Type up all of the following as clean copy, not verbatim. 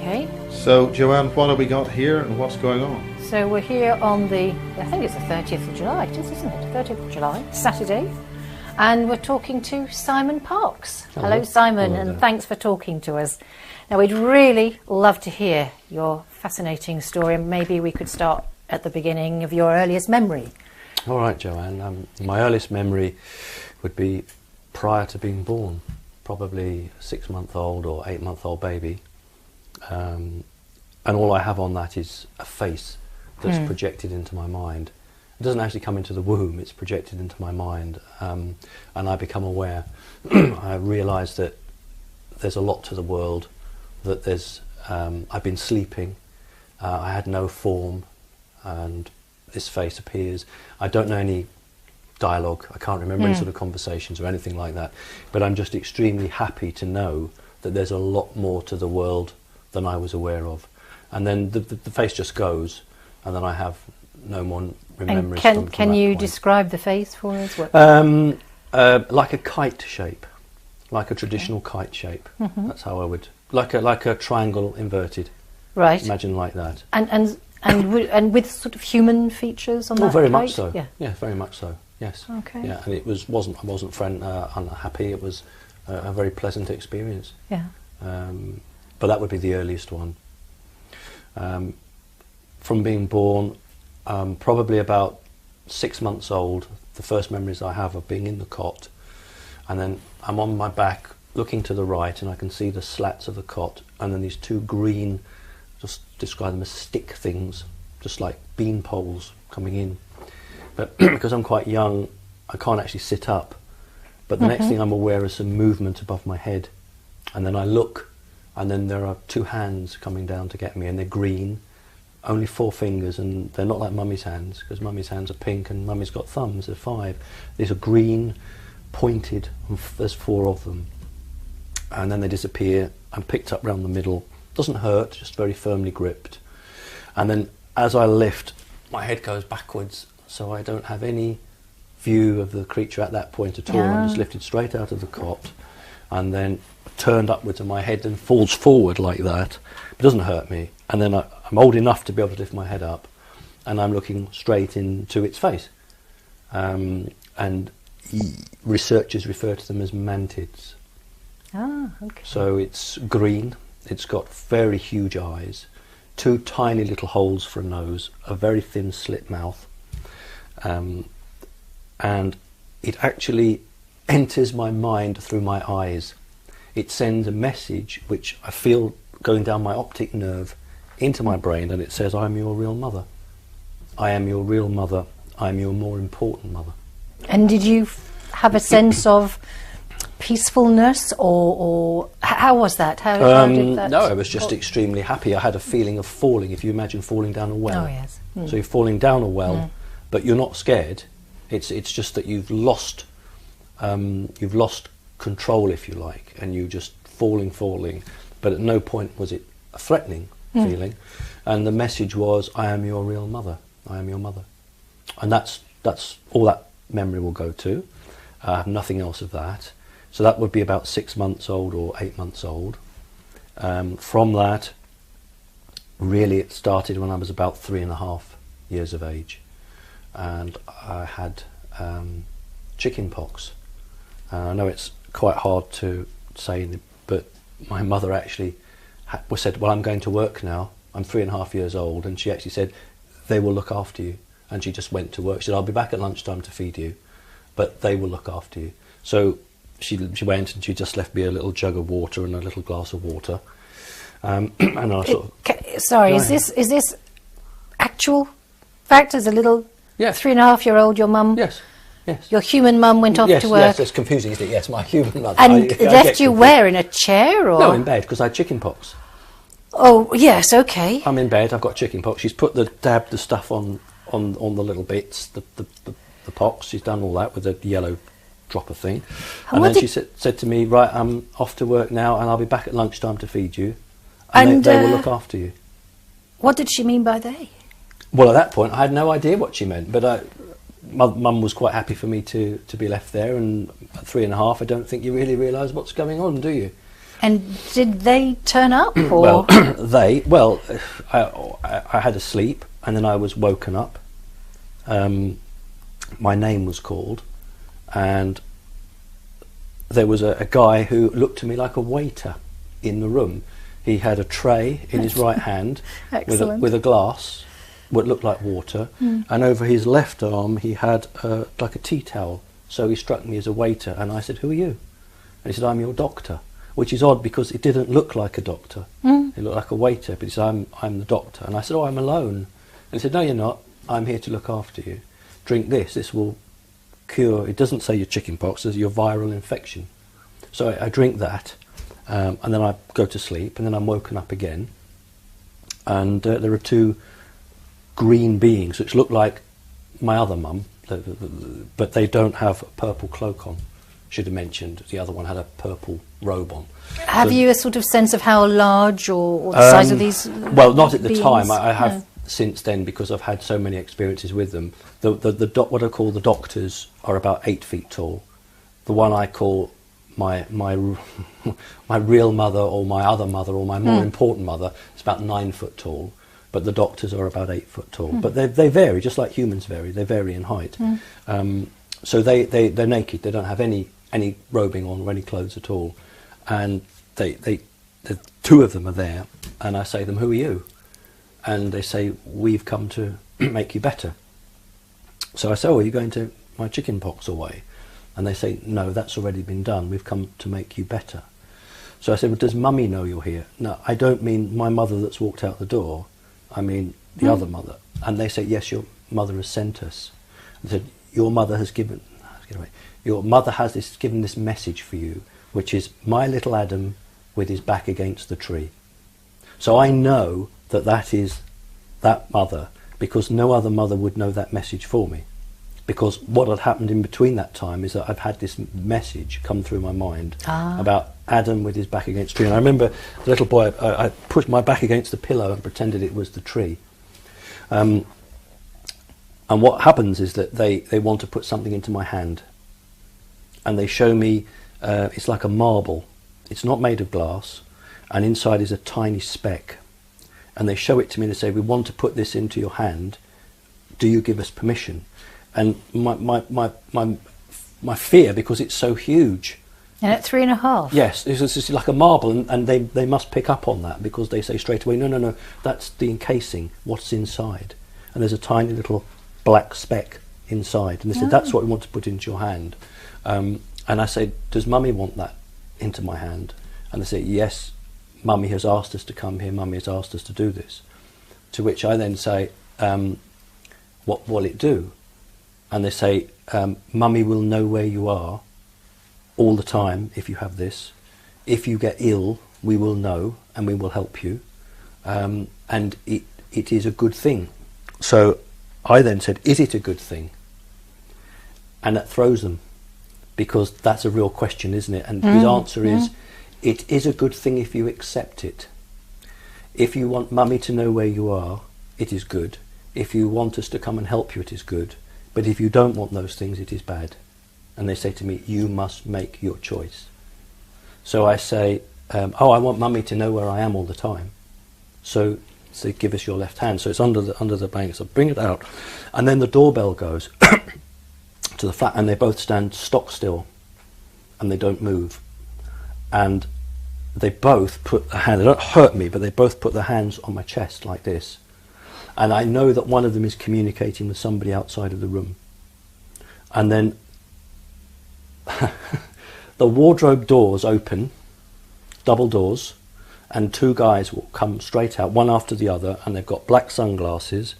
Okay. So, Joanne, what have we got here and what's going on? So we're here on the, I think it's the 30th of July, it is, isn't it? 30th of July, Saturday. And we're talking to Simon Parks. Hello Simon, and thanks for talking to us. Now, we'd really love to hear your fascinating story, and maybe we could start at the beginning of your earliest memory. All right, Joanne. My earliest memory would be prior to being born, probably a 6-month-old or 8-month-old baby. And all I have on that is a face that's projected into my mind. It doesn't actually come into the womb, it's projected into my mind. And I become aware, I realise that there's a lot to the world, that there's, I've been sleeping, I had no form, and this face appears. I don't know any dialogue, I can't remember any sort of conversations or anything like that, but I'm just extremely happy to know that there's a lot more to the world than I was aware of. And then the face just goes, and then I have no more remembrance. And can you describe the face for us? Like a kite shape, like a traditional kite shape. That's how I would, like a triangle inverted. Right. Imagine like that. And with sort of human features on that. Very kite? much so. Yeah, very much so. Yes. Okay. Yeah, and I wasn't unhappy. It was a very pleasant experience. Yeah. But that would be the earliest one. From being born, probably about 6 months old, the first memories I have of being in the cot, and then I'm on my back looking to the right, and I can see the slats of the cot, and then these two green, just describe them as stick things, just like bean poles coming in. But because I'm quite young, I can't actually sit up. But the next thing I'm aware is some movement above my head, and then I look, and then there are two hands coming down to get me, and they're green, only 4 fingers, and they're not like Mummy's hands, because Mummy's hands are pink and Mummy's got thumbs, there's 5. These are green, pointed, and there's 4 of them. And then they disappear. I'm picked up round the middle. Doesn't hurt, just very firmly gripped. And then as I lift, my head goes backwards, so I don't have any view of the creature at that point at all. I'm just lifted straight out of the cot, and then turned upwards, and my head then falls forward like that. It doesn't hurt me. And then I'm old enough to be able to lift my head up, and I'm looking straight into its face. And researchers refer to them as mantids. Ah, okay. So it's green, it's got very huge eyes, 2 tiny little holes for a nose, a very thin slit mouth, and it actually enters my mind through my eyes. It sends a message which I feel going down my optic nerve into my brain, and it says, "I am your real mother. I am your real mother. I am your more important mother." And did you have a sense of peacefulness, or how was that? How did that? No, I was just extremely happy. I had a feeling of falling. If you imagine falling down a well. Oh yes. So you're falling down a well, but you're not scared. It's just that you've lost control, if you like, and you just falling. But at no point was it a threatening feeling. And the message was, "I am your real mother. I am your mother." And that's all that memory will go to. I have nothing else of that. So that would be about 6 months old or 8 months old. From that, really it started when I was about 3.5 years of age, and I had chicken pox. I know it's quite hard to say, but my mother actually said, "Well, I'm going to work now. I'm 3.5 years old," and she actually said, "They will look after you." And she just went to work. She said, "I'll be back at lunchtime to feed you, but they will look after you." So she went, and she just left me a little jug of water and a little glass of water. And I sort of, sorry, is this actual fact? As a little 3.5-year-old, your mum? Yes. Your human mum went off to work. Yes, it's confusing, isn't it? Yes, my human mother. And left you where, in a chair, or? No, in bed, because I had chicken pox. Oh yes, okay. I'm in bed. I've got chicken pox. She's dabbed the stuff on the little bits, the pox. She's done all that with a yellow dropper thing, and then she said to me, "Right, I'm off to work now, and I'll be back at lunchtime to feed you, and they will look after you." What did she mean by they? Well, at that point, I had no idea what she meant, but Mum was quite happy for me to be left there, and at 3.5, I don't think you really realise what's going on, do you? And did they turn up? Or? Well, I had a sleep, and then I was woken up. My name was called, and there was a guy who looked to me like a waiter in the room. He had a tray in his right hand with a glass, what looked like water, and over his left arm he had like a tea towel. So he struck me as a waiter, and I said, "Who are you?" And he said, "I'm your doctor," which is odd because it didn't look like a doctor. It looked like a waiter, but he said, I'm the doctor. And I said, "Oh, I'm alone." And he said, "No, you're not. I'm here to look after you. Drink this. This will cure," it doesn't say your chicken pox, it says your viral infection. So I drink that, and then I go to sleep, and then I'm woken up again. And there are two green beings which look like my other mum, but they don't have a purple cloak on. Should have mentioned the other one had a purple robe on. Have you a sort of sense of how large or the size of these well, not at the beings? time. I have since then, because I've had so many experiences with them. What I call the doctors are about 8 feet tall. The one I call my real mother, or my other mother, or my more important mother, is about 9 foot tall. But the doctors are about 8 foot tall. But they vary, just like humans vary. They vary in height. So they're naked. They don't have any robing on or any clothes at all. And the two of them are there. And I say to them, "Who are you?" And they say, "We've come to make you better." So I say, "Oh, are you going to my chicken pox away?" And they say, "No, that's already been done. We've come to make you better." So I said, "Well, does Mummy know you're here?" "No, I don't mean my mother that's walked out the door. I mean the other mother." And they say, "Yes, your mother has sent us." I said, "Your mother has given this message for you, which is my little Adam with his back against the tree." So I know that is that mother, because no other mother would know that message for me. Because what had happened in between that time is that I've had this message come through my mind about Adam with his back against the tree. And I remember the little boy, I pushed my back against the pillow and pretended it was the tree. And what happens is that they want to put something into my hand. And they show me, it's like a marble. It's not made of glass. And inside is a tiny speck. And they show it to me and they say, "We want to put this into your hand. Do you give us permission?" And my fear, because it's so huge. And at 3.5? Yes, it's like a marble, and they must pick up on that, because they say straight away, no, that's the encasing, what's inside. And there's a tiny little black speck inside. And they said, "That's what we want to put into your hand." And I said, "Does Mummy want that into my hand?" And they say, "Yes, Mummy has asked us to come here, Mummy has asked us to do this." To which I then say, "What will it do?" And they say, "Mummy will know where you are all the time if you have this. If you get ill, we will know and we will help you. And it is a good thing." So I then said, "Is it a good thing?" And that throws them, because that's a real question, isn't it? And his answer is, "It is a good thing if you accept it. If you want Mummy to know where you are, it is good. If you want us to come and help you, it is good. But if you don't want those things, it is bad." And they say to me, "You must make your choice." So I say, "Oh, I want Mummy to know where I am all the time. So give us your left hand." So it's under the blanket. So bring it out. And then the doorbell goes to the flat, and they both stand stock still, and they don't move. And they both put their hand, they don't hurt me, but they both put their hands on my chest like this. And I know that one of them is communicating with somebody outside of the room. And then the wardrobe doors open, double doors, and two guys will come straight out, one after the other, and they've got black sunglasses,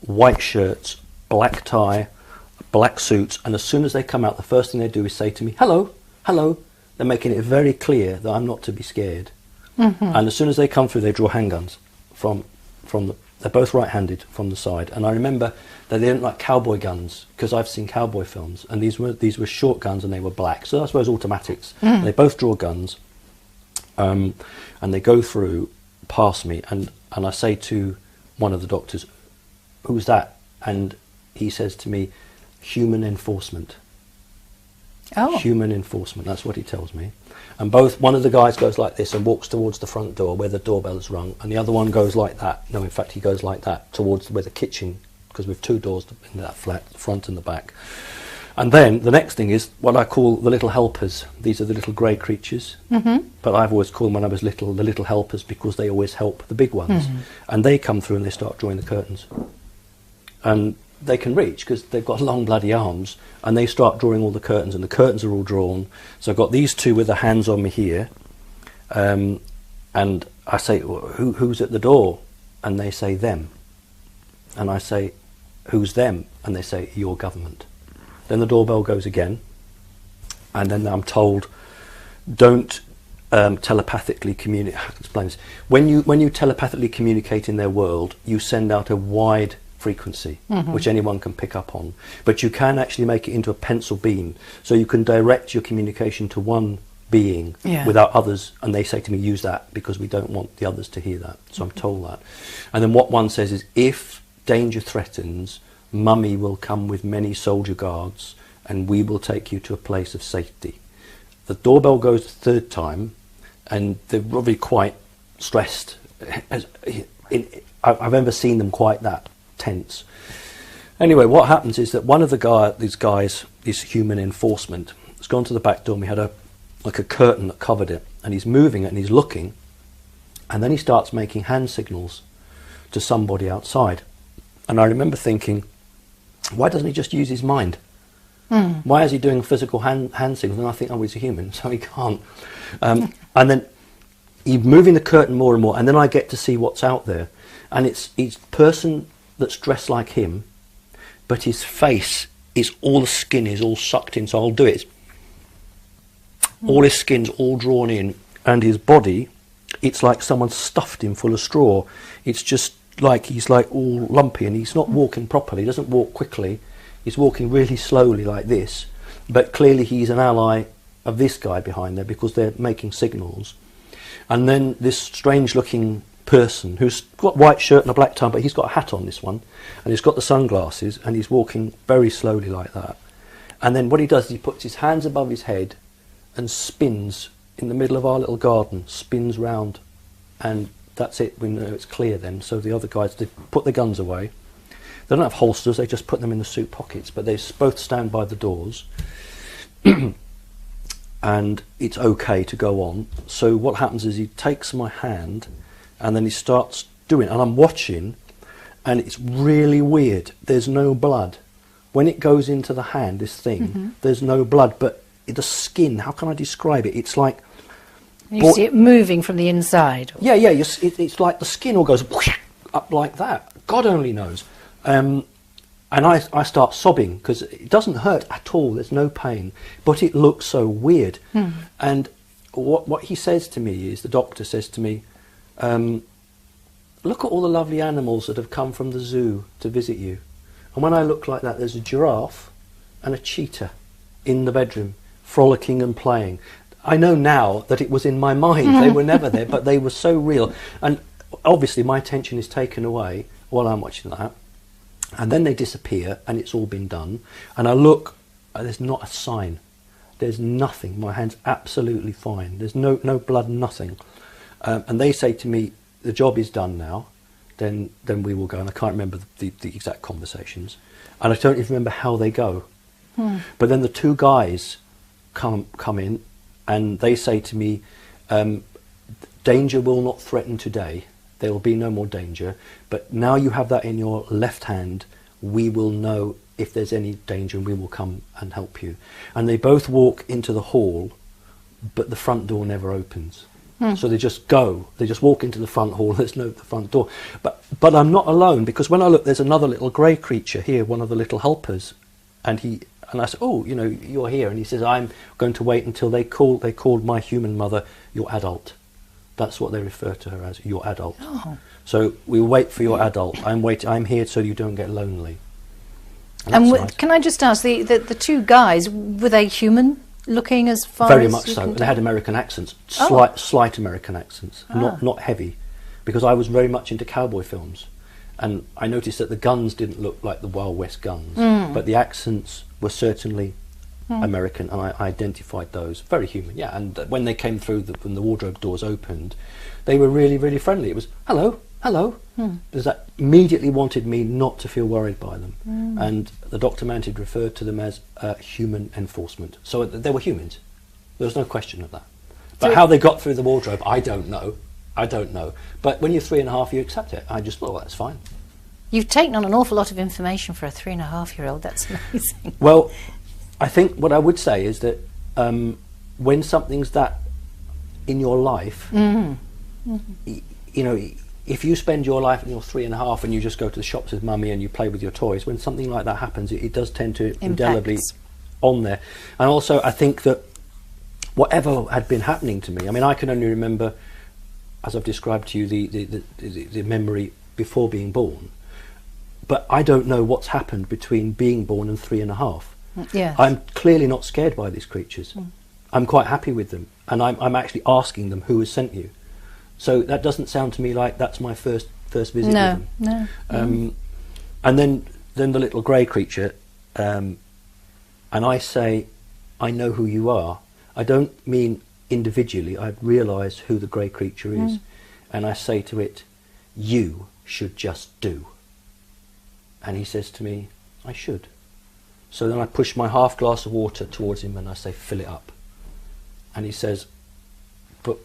white shirts, black tie, black suits, and as soon as they come out, the first thing they do is say to me, "Hello, hello." They're making it very clear that I'm not to be scared. And as soon as they come through, they draw handguns from the... They're both right-handed from the side. And I remember that they didn't like cowboy guns, because I've seen cowboy films, and these were short guns and they were black. So I suppose automatics. And they both draw guns, and they go through past me, and I say to one of the doctors, "Who's that?" And he says to me, "Human enforcement." Oh. Human enforcement, that's what he tells me. And one of the guys goes like this and walks towards the front door where the doorbell is rung, and the other one goes like that. No, in fact, he goes like that towards where the kitchen, because we've 2 doors in that flat, the front and the back. And then the next thing is what I call the little helpers. These are the little grey creatures, but I've always called them when I was little the little helpers, because they always help the big ones. And they come through and they start drawing the curtains. And they can reach because they've got long bloody arms, and they start drawing all the curtains, and the curtains are all drawn. So I've got these 2 with their hands on me here, and I say, well, who's at the door? And they say them. And I say, who's them? And they say, your government. Then the doorbell goes again, and then I'm told, don't telepathically communicate. How to explain this? When you telepathically communicate in their world, you send out a wide frequency, which anyone can pick up on, but you can actually make it into a pencil beam, so you can direct your communication to one being without others, and they say to me, use that because we don't want the others to hear that. So I'm told that. And then what one says is, if danger threatens, Mummy will come with many soldier guards, and we will take you to a place of safety. The doorbell goes the 3rd time, and they're probably quite stressed. I've never seen them quite that tense. Anyway, what happens is that one of these guys, this human enforcement, has gone to the back door, and we had a curtain that covered it, and he's moving it and he's looking, and then he starts making hand signals to somebody outside. And I remember thinking, why doesn't he just use his mind? Why is he doing physical hand signals? And I think, oh, he's a human, so he can't. And then he's moving the curtain more and more, and then I get to see what's out there, and it's person that's dressed like him, but his face is, all the skin is all sucked in. So I'll do it. All his skin's all drawn in, and his body, it's like someone stuffed him full of straw. It's just like he's like all lumpy, and he's not walking properly. He doesn't walk quickly. He's walking really slowly like this, but clearly he's an ally of this guy behind there, because they're making signals. And then this strange looking person who's got white shirt and a black tie, but he's got a hat on, this one, and he's got the sunglasses, and he's walking very slowly like that. And then what he does is he puts his hands above his head and spins in the middle of our little garden, spins round, and that's it. We know it's clear then. So the other guys, they put their guns away. They don't have holsters, they just put them in the suit pockets, but they both stand by the doors. And it's okay to go on. So what happens is he takes my hand, and then he starts doing it, and I'm watching, and it's really weird. There's no blood. When it goes into the hand, this thing, there's no blood, but the skin, how can I describe it? It's like... You see it moving from the inside. Yeah, it's like the skin all goes up like that. God only knows. And I start sobbing, because it doesn't hurt at all, there's no pain, but it looks so weird. And what he says to me is, the doctor says to me, look at all the lovely animals that have come from the zoo to visit you. And when I look like that, there's a giraffe and a cheetah in the bedroom, frolicking and playing. I know now that it was in my mind. They were never there, but they were so real. And obviously my attention is taken away while I'm watching that. And then they disappear, and it's all been done. And I look, there's not a sign. There's nothing. My hand's absolutely fine. There's no blood, nothing. And they say to me, the job is done now. Then we will go. And I can't remember the exact conversations. And I don't even remember how they go. But then the 2 guys come in, and they say to me, danger will not threaten today. There will be no more danger, but now you have that in your left hand, we will know if there's any danger, and we will come and help you. And they both walk into the hall, but the front door never opens. So they just go, they just walk into the front hall, there's no the front door. But I'm not alone, because when I look, there's another little grey creature here, one of the little helpers, and I said, oh, you know, you're here. And he says, I'm going to wait until they called my human mother your adult. That's what they refer to her as, your adult. Oh. So we'll wait for your adult. I'm here so you don't get lonely. And nice. Can I just ask, the 2 guys, were they human looking as far Very as much you so. can They had American accents, slight American accents, not heavy, because I was very much into cowboy films, and I noticed that the guns didn't look like the Wild West guns, but the accents were certainly American, and I identified those. Very human, yeah. And when they came through, when the wardrobe doors opened, they were really, really friendly. It was, hello, hello. Because that immediately wanted me not to feel worried by them. And the Dr. Mantis referred to them as human enforcement. So they were humans. There was no question of that. But how they got through the wardrobe, I don't know. I don't know. But when you're 3.5, you accept it. I just thought, well, that's fine. You've taken on an awful lot of information for a 3.5-year-old. That's amazing. Well, I think what I would say is that when something's that in your life, you know, if you spend your life and you're 3.5 and you just go to the shops with mummy and you play with your toys, when something like that happens, it does tend to indelibly on there. And also, I think that whatever had been happening to me, I mean, I can only remember, as I've described to you, the memory before being born. But I don't know what's happened between being born and 3.5. Yes. I'm clearly not scared by these creatures. I'm quite happy with them, and I'm actually asking them who has sent you. So that doesn't sound to me like that's my first visit with them. No. And then the little grey creature, and I say, I know who you are. I don't mean individually. I realise who the grey creature is, and I say to it, you should just do. And he says to me, I should. So then I push my half glass of water towards him and I say, fill it up. And he says, but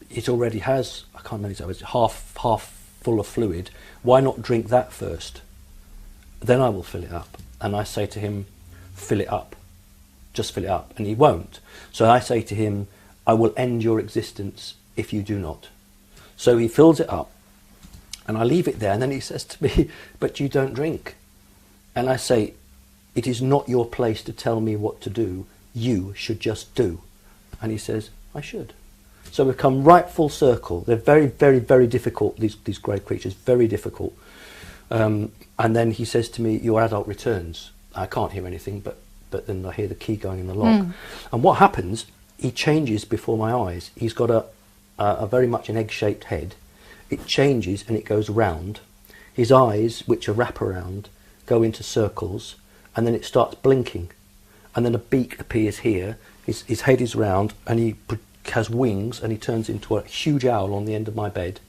it already has, I can't remember, it's half full of fluid. Why not drink that first? Then I will fill it up. And I say to him, fill it up. Just fill it up. And he won't. So I say to him, I will end your existence if you do not. So he fills it up. And I leave it there, and then he says to me, but you don't drink. And I say, it is not your place to tell me what to do. You should just do. And he says, I should. So we've come right full circle. They're very, very, very difficult, these grey creatures, very difficult. And then he says to me, your adult returns. I can't hear anything, but then I hear the key going in the lock. And what happens, he changes before my eyes. He's got a very much an egg-shaped head. It changes and it goes round. His eyes, which are wraparound, go into circles, and then it starts blinking. And then a beak appears here. His head is round, and he has wings, and he turns into a huge owl on the end of my bed.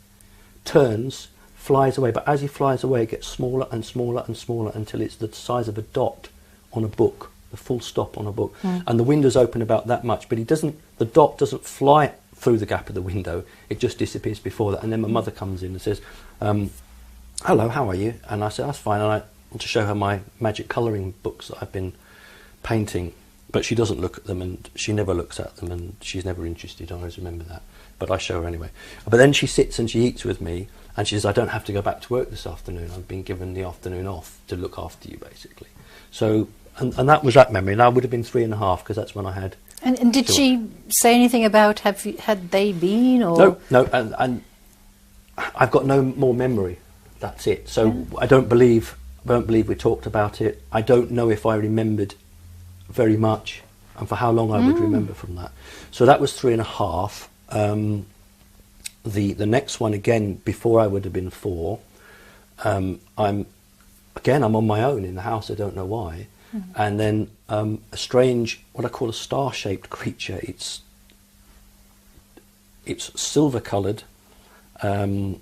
Turns, flies away, but as he flies away, it gets smaller and smaller and smaller until it's the size of a dot on a book, the full stop on a book. And the window's open about that much, but the dot doesn't fly through the gap of the window, it just disappears before that. And then my mother comes in and says, hello, how are you? And I said, that's fine. And I want to show her my magic colouring books that I've been painting, but she doesn't look at them, and she never looks at them, and she's never interested. I always remember that, but I show her anyway. But then she sits and she eats with me, and she says, I don't have to go back to work this afternoon. I've been given the afternoon off to look after you, basically. So, and that was that memory, and I would have been 3.5 because that's when I had. And did she say anything about had they been or? No, and I've got no more memory. That's it. So I don't believe we talked about it. I don't know if I remembered very much, and for how long I would remember from that. So that was 3.5. The next one again before I would have been 4. I'm on my own in the house. I don't know why. And then a strange, what I call a star-shaped creature. It's silver-coloured. I'll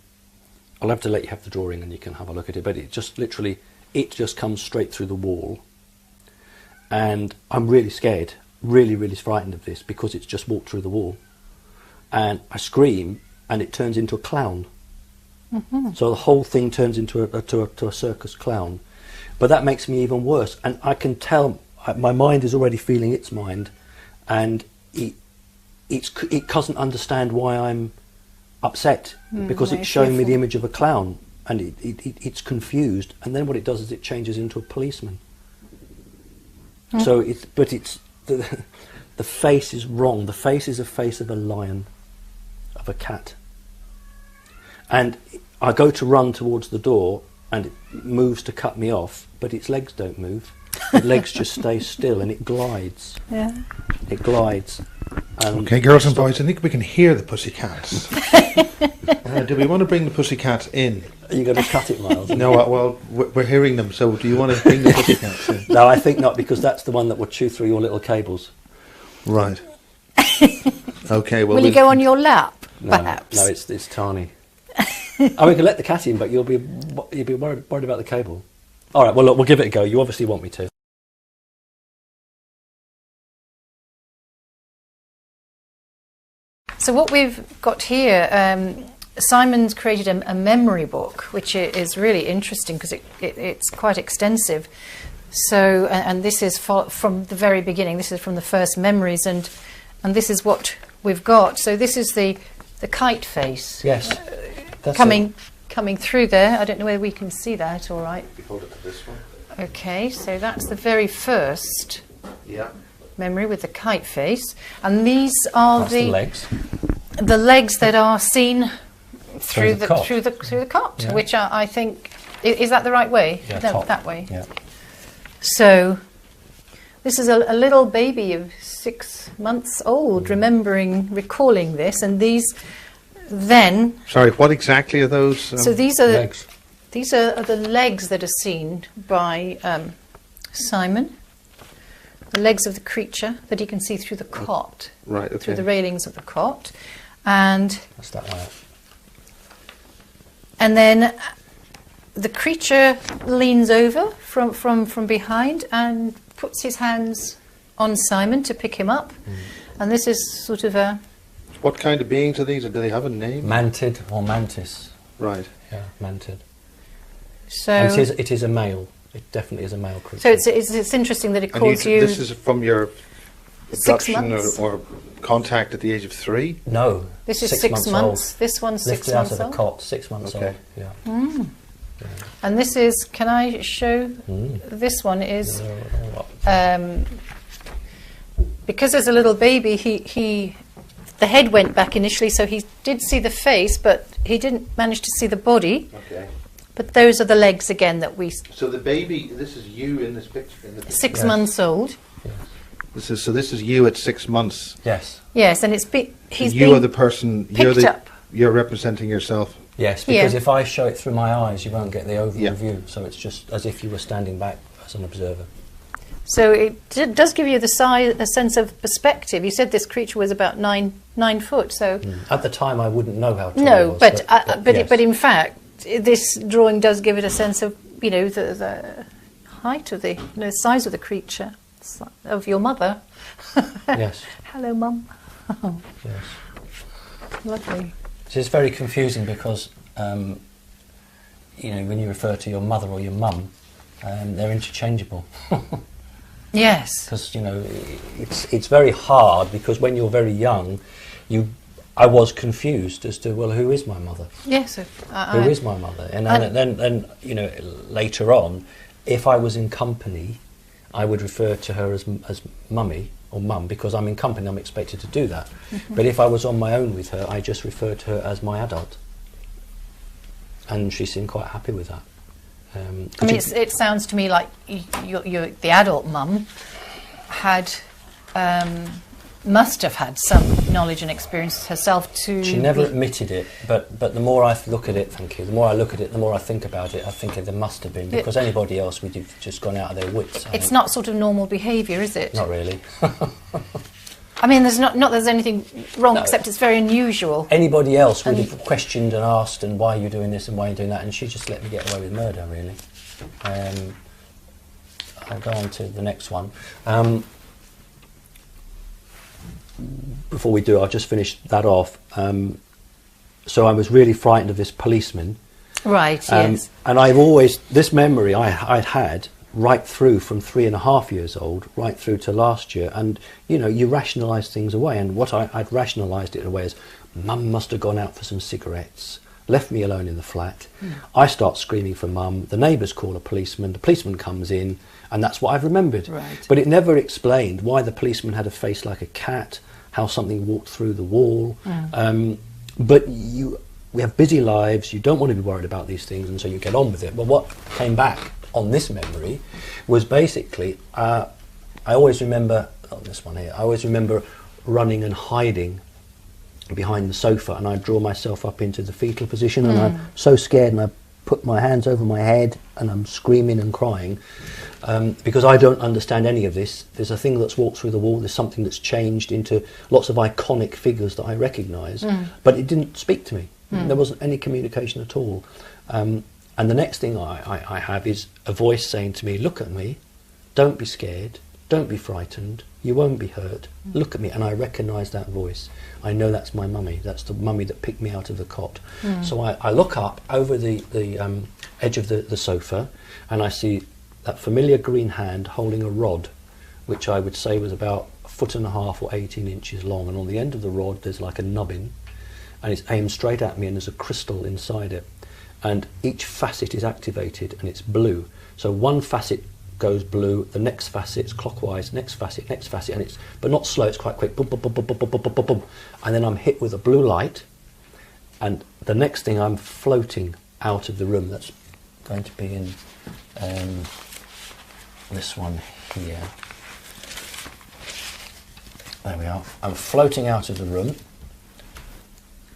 have to let you have the drawing and you can have a look at it. But it just literally, it just comes straight through the wall. And I'm really scared, really, really frightened of this because it's just walked through the wall. And I scream, and it turns into a clown. So the whole thing turns into a circus clown. But that makes me even worse, and I can tell my mind is already feeling its mind, and it doesn't understand why I'm upset because it's showing me the image of a clown, and it's confused. And then what it does is it changes into a policeman. So the face is wrong. The face is a face of a lion, of a cat, and I go to run towards the door. And it moves to cut me off, but its legs don't move. the legs just stay still and it glides. Yeah. It glides. Okay, girls and boys, I think we can hear the pussycats. Do we want to bring the pussycats in? Are you going to cut it, Miles? No, well, we're hearing them, so do you want to bring the pussycats in? No, I think not, because that's the one that will chew through your little cables. Right. Okay, well... Will you go on your lap, No, perhaps? no, it's tiny. Oh, we can let the cat in, but you'll be worried about the cable. All right, well, look, we'll give it a go. You obviously want me to. So what we've got here, Simon's created a memory book, which is really interesting because it's quite extensive. So, and this is from the very beginning. This is from the first memories, and this is what we've got. So this is the kite face. Yes. That's coming through there. I don't know whether we can see that. All right. We hold it to this one. Okay, so that's the very first. Yeah. Memory with the kite face, and these are the legs. The legs that are seen through the cot. through the cot, Yeah. which I think is that the right way? Yeah, No, top. that way. Yeah. So this is a little baby of 6 months old, recalling this, and these then. Sorry, what exactly are those? So these are legs. These are the legs that are seen by Simon. The legs of the creature that he can see through the cot, right, okay. through the railings of the cot, and That's that way. And then the creature leans over from behind and puts his hands on Simon to pick him up. And this is sort of a... What kind of beings are these? Do they have a name? Mantid or mantis. Right. Yeah, mantid. So And it is a male. It definitely is a male creature. So it's interesting that it And calls you... This is from your 6 abduction months. or contact at the age of 3? No. This is 6 6 months. old. This one's 6 Lifted out months of the old. cot, 6 months Okay. old. Yeah. And this is... Can I show... This one is... Because there's a little baby, the head went back initially, so he did see the face, but he didn't manage to see the body. Okay. But those are the legs again that we... So the baby, this is you in this picture? 6 Yes. months old. This is you at 6 months. Yes. Yes, and he's You been are the person, picked up. you're representing yourself. Yes, because Yeah. if I show it through my eyes, you won't get the overall Yeah. view. So it's just as if you were standing back as an observer. So it does give you a sense of perspective. You said this creature was about 9 foot, so... At the time, I wouldn't know how tall it No, was. but yes. in fact, this drawing does give it a sense of, the height of the size of the creature, of your mother. Yes. Hello, Mum. Yes. Lovely. So it's very confusing because, when you refer to your mother or your mum, they're interchangeable. Yes. Because it's very hard because when you're very young, I was confused as to who is my mother? Yes. Who is my mother? And then later on, if I was in company, I would refer to her as mummy or mum because I'm in company. I'm expected to do that. But if I was on my own with her, I just referred to her as my adult, and she seemed quite happy with that. I mean, it sounds to me like the adult mum must have had some knowledge and experience herself to... She never admitted it, but the more I look at it, thank you, the more I look at it, the more I think about it, I think there must have been, because anybody else would have just gone out of their wits. It's not sort of normal behaviour, is it? Not really. I mean, there's not there's anything wrong, except it's very unusual. Anybody else would have questioned and asked, and why are you doing this and why are you doing that, and she just let me get away with murder, really. I'll go on to the next one. Before we do, I'll just finish that off. So I was really frightened of this policeman. Right, yes. And this memory I'd had right through from 3.5 years old, right through to last year. And, you rationalise things away. And what I'd rationalised it away as, Mum must have gone out for some cigarettes, left me alone in the flat. I start screaming for Mum. The neighbours call a policeman. The policeman comes in. And that's what I've remembered. Right. But it never explained why the policeman had a face like a cat, how something walked through the wall. But we have busy lives, you don't want to be worried about these things, and so you get on with it. But what came back on this memory was basically, I always remember, this one here, I always remember running and hiding behind the sofa, and I'd draw myself up into the fetal position, and I'm so scared, and I put my hands over my head, and I'm screaming and crying, because I don't understand any of this. There's a thing that's walked through the wall, there's something that's changed into lots of iconic figures that I recognise, but it didn't speak to me. There wasn't any communication at all. And the next thing I have is a voice saying to me, look at me, don't be scared, don't be frightened, you won't be hurt, look at me. And I recognise that voice. I know that's my mummy, that's the mummy that picked me out of the cot. So I look up over the edge of the sofa, and I see that familiar green hand holding a rod, which I would say was about 1.5 foot or 18 inches long, and on the end of the rod there's like a nubbin, and it's aimed straight at me, and there's a crystal inside it, and each facet is activated, and it's blue. So one facet goes blue, the next facet's clockwise, next facet, and it's, but not slow, it's quite quick, boom, boom, boom, boom, boom, boom, boom, boom, boom, and then I'm hit with a blue light, and the next thing I'm floating out of the room. That's going to be in this one here. There we are. I'm floating out of the room,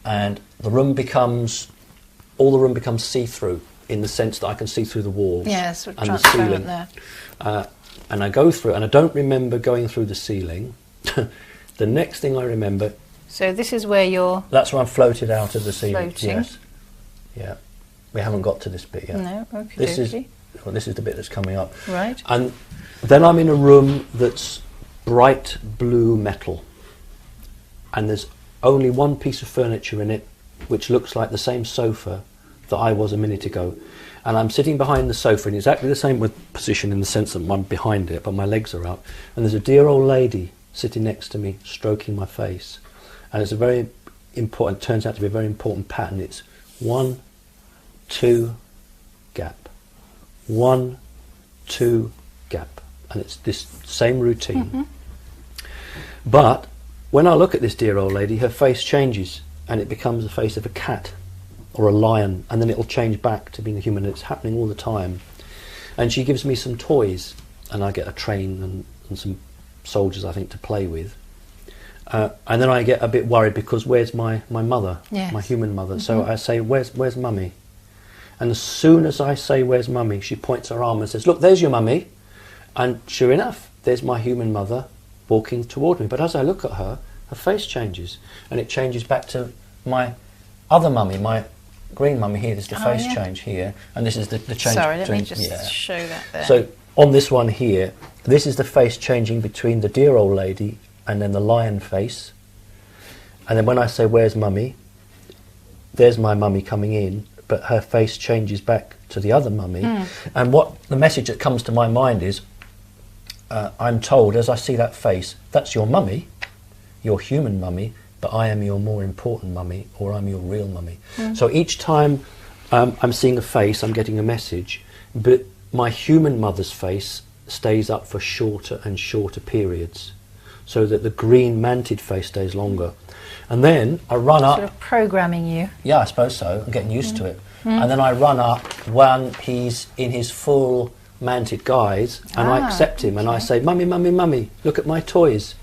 and the room becomes, all the room becomes see-through, in the sense that I can see through the walls and the ceiling. There. And I go through, and I don't remember going through the ceiling. The next thing I remember... So this is where you're... That's where I'm floated out of the ceiling. Floating. Yes. Yeah. We haven't got to this bit yet. No, okay. This is the bit that's coming up. Right. And then I'm in a room that's bright blue metal. And there's only one piece of furniture in it, which looks like the same sofa that I was a minute ago, and I'm sitting behind the sofa in exactly the same position, in the sense that I'm behind it but my legs are up, and there's a dear old lady sitting next to me stroking my face, and it's a very important, turns out to be a very important pattern. It's 1, 2, gap, 1, 2, gap, and it's this same routine. But when I look at this dear old lady, her face changes and it becomes the face of a cat or a lion, and then it'll change back to being a human. It's happening all the time. And she gives me some toys, and I get a train and some soldiers, I think, to play with. And then I get a bit worried, because where's my mother, my human mother? So I say, where's mummy? And as soon as I say, where's mummy, she points her arm and says, look, there's your mummy. And sure enough, there's my human mother walking toward me. But as I look at her, her face changes, and it changes back to my other mummy, my green mummy here. There's the face change here, and this is the change. Sorry, let me just show that there. So on this one here, this is the face changing between the dear old lady and then the lion face. And then when I say, where's mummy, there's my mummy coming in, but her face changes back to the other mummy. And what the message that comes to my mind is, I'm told, as I see that face, that's your mummy, your human mummy, but I am your more important mummy, or I'm your real mummy. So each time I'm seeing a face, I'm getting a message, but my human mother's face stays up for shorter and shorter periods, so that the green manted face stays longer. And then I run up... Sort of programming you. Yeah, I suppose so. I'm getting used to it. And then I run up when he's in his full manted guise, and I accept him, and I say, mummy, mummy, mummy, look at my toys.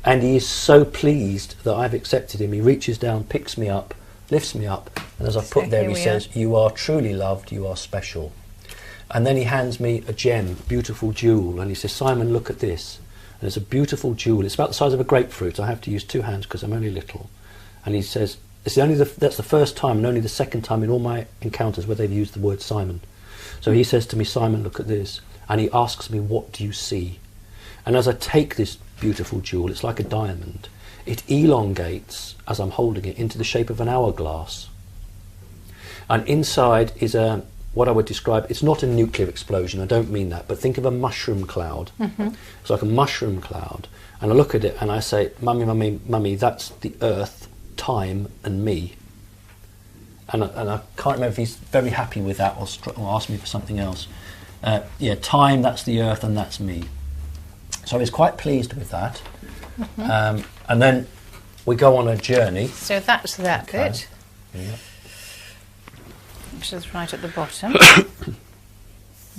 And he is so pleased that I've accepted him. He reaches down, picks me up, lifts me up, and as I put there, he says, you are truly loved, you are special. And then he hands me a gem, a beautiful jewel, and he says, Simon, look at this. And it's a beautiful jewel. It's about the size of a grapefruit. I have to use 2 hands because I'm only little. And he says, that's the first time and only the second time in all my encounters where they've used the word Simon. So he says to me, Simon, look at this. And he asks me, what do you see? And as I take this beautiful jewel, it's like a diamond. It elongates, as I'm holding it, into the shape of an hourglass. And inside is what I would describe, it's not a nuclear explosion, I don't mean that, but think of a mushroom cloud. It's like a mushroom cloud. And I look at it and I say, mummy, mummy, mummy, that's the earth, time and me. And I can't remember if he's very happy with that or asked me for something else. Yeah, time, that's the earth, and that's me. So he's quite pleased with that. And then we go on a journey. So that's that bit. Yeah. Which is right at the bottom.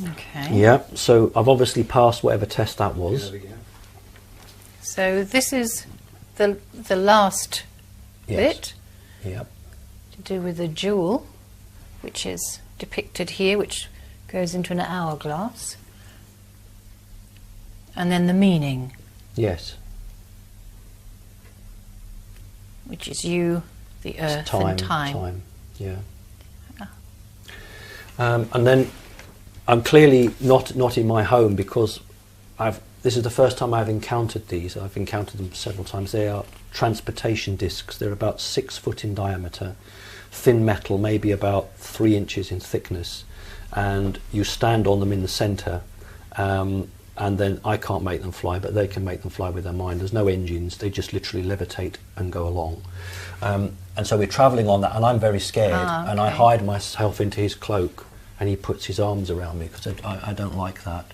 Okay. Yeah, so I've obviously passed whatever test that was. There we go. So this is the last bit Yep. to do with the jewel, which is depicted here, which goes into an hourglass. And then the meaning, Yes. which is you, the earth, It's time, and time. Yeah. And then I'm clearly not in my home because this is the first time I've encountered these. I've encountered them several times. They are transportation discs. They're about 6 foot in diameter, thin metal, maybe about 3 inches in thickness, and you stand on them in the centre. And then I can't make them fly, but they can make them fly with their mind. There's no engines, they just literally levitate and go along. And so we're travelling on that, and I'm very scared, and I hide myself into his cloak, and he puts his arms around me, because I don't like that.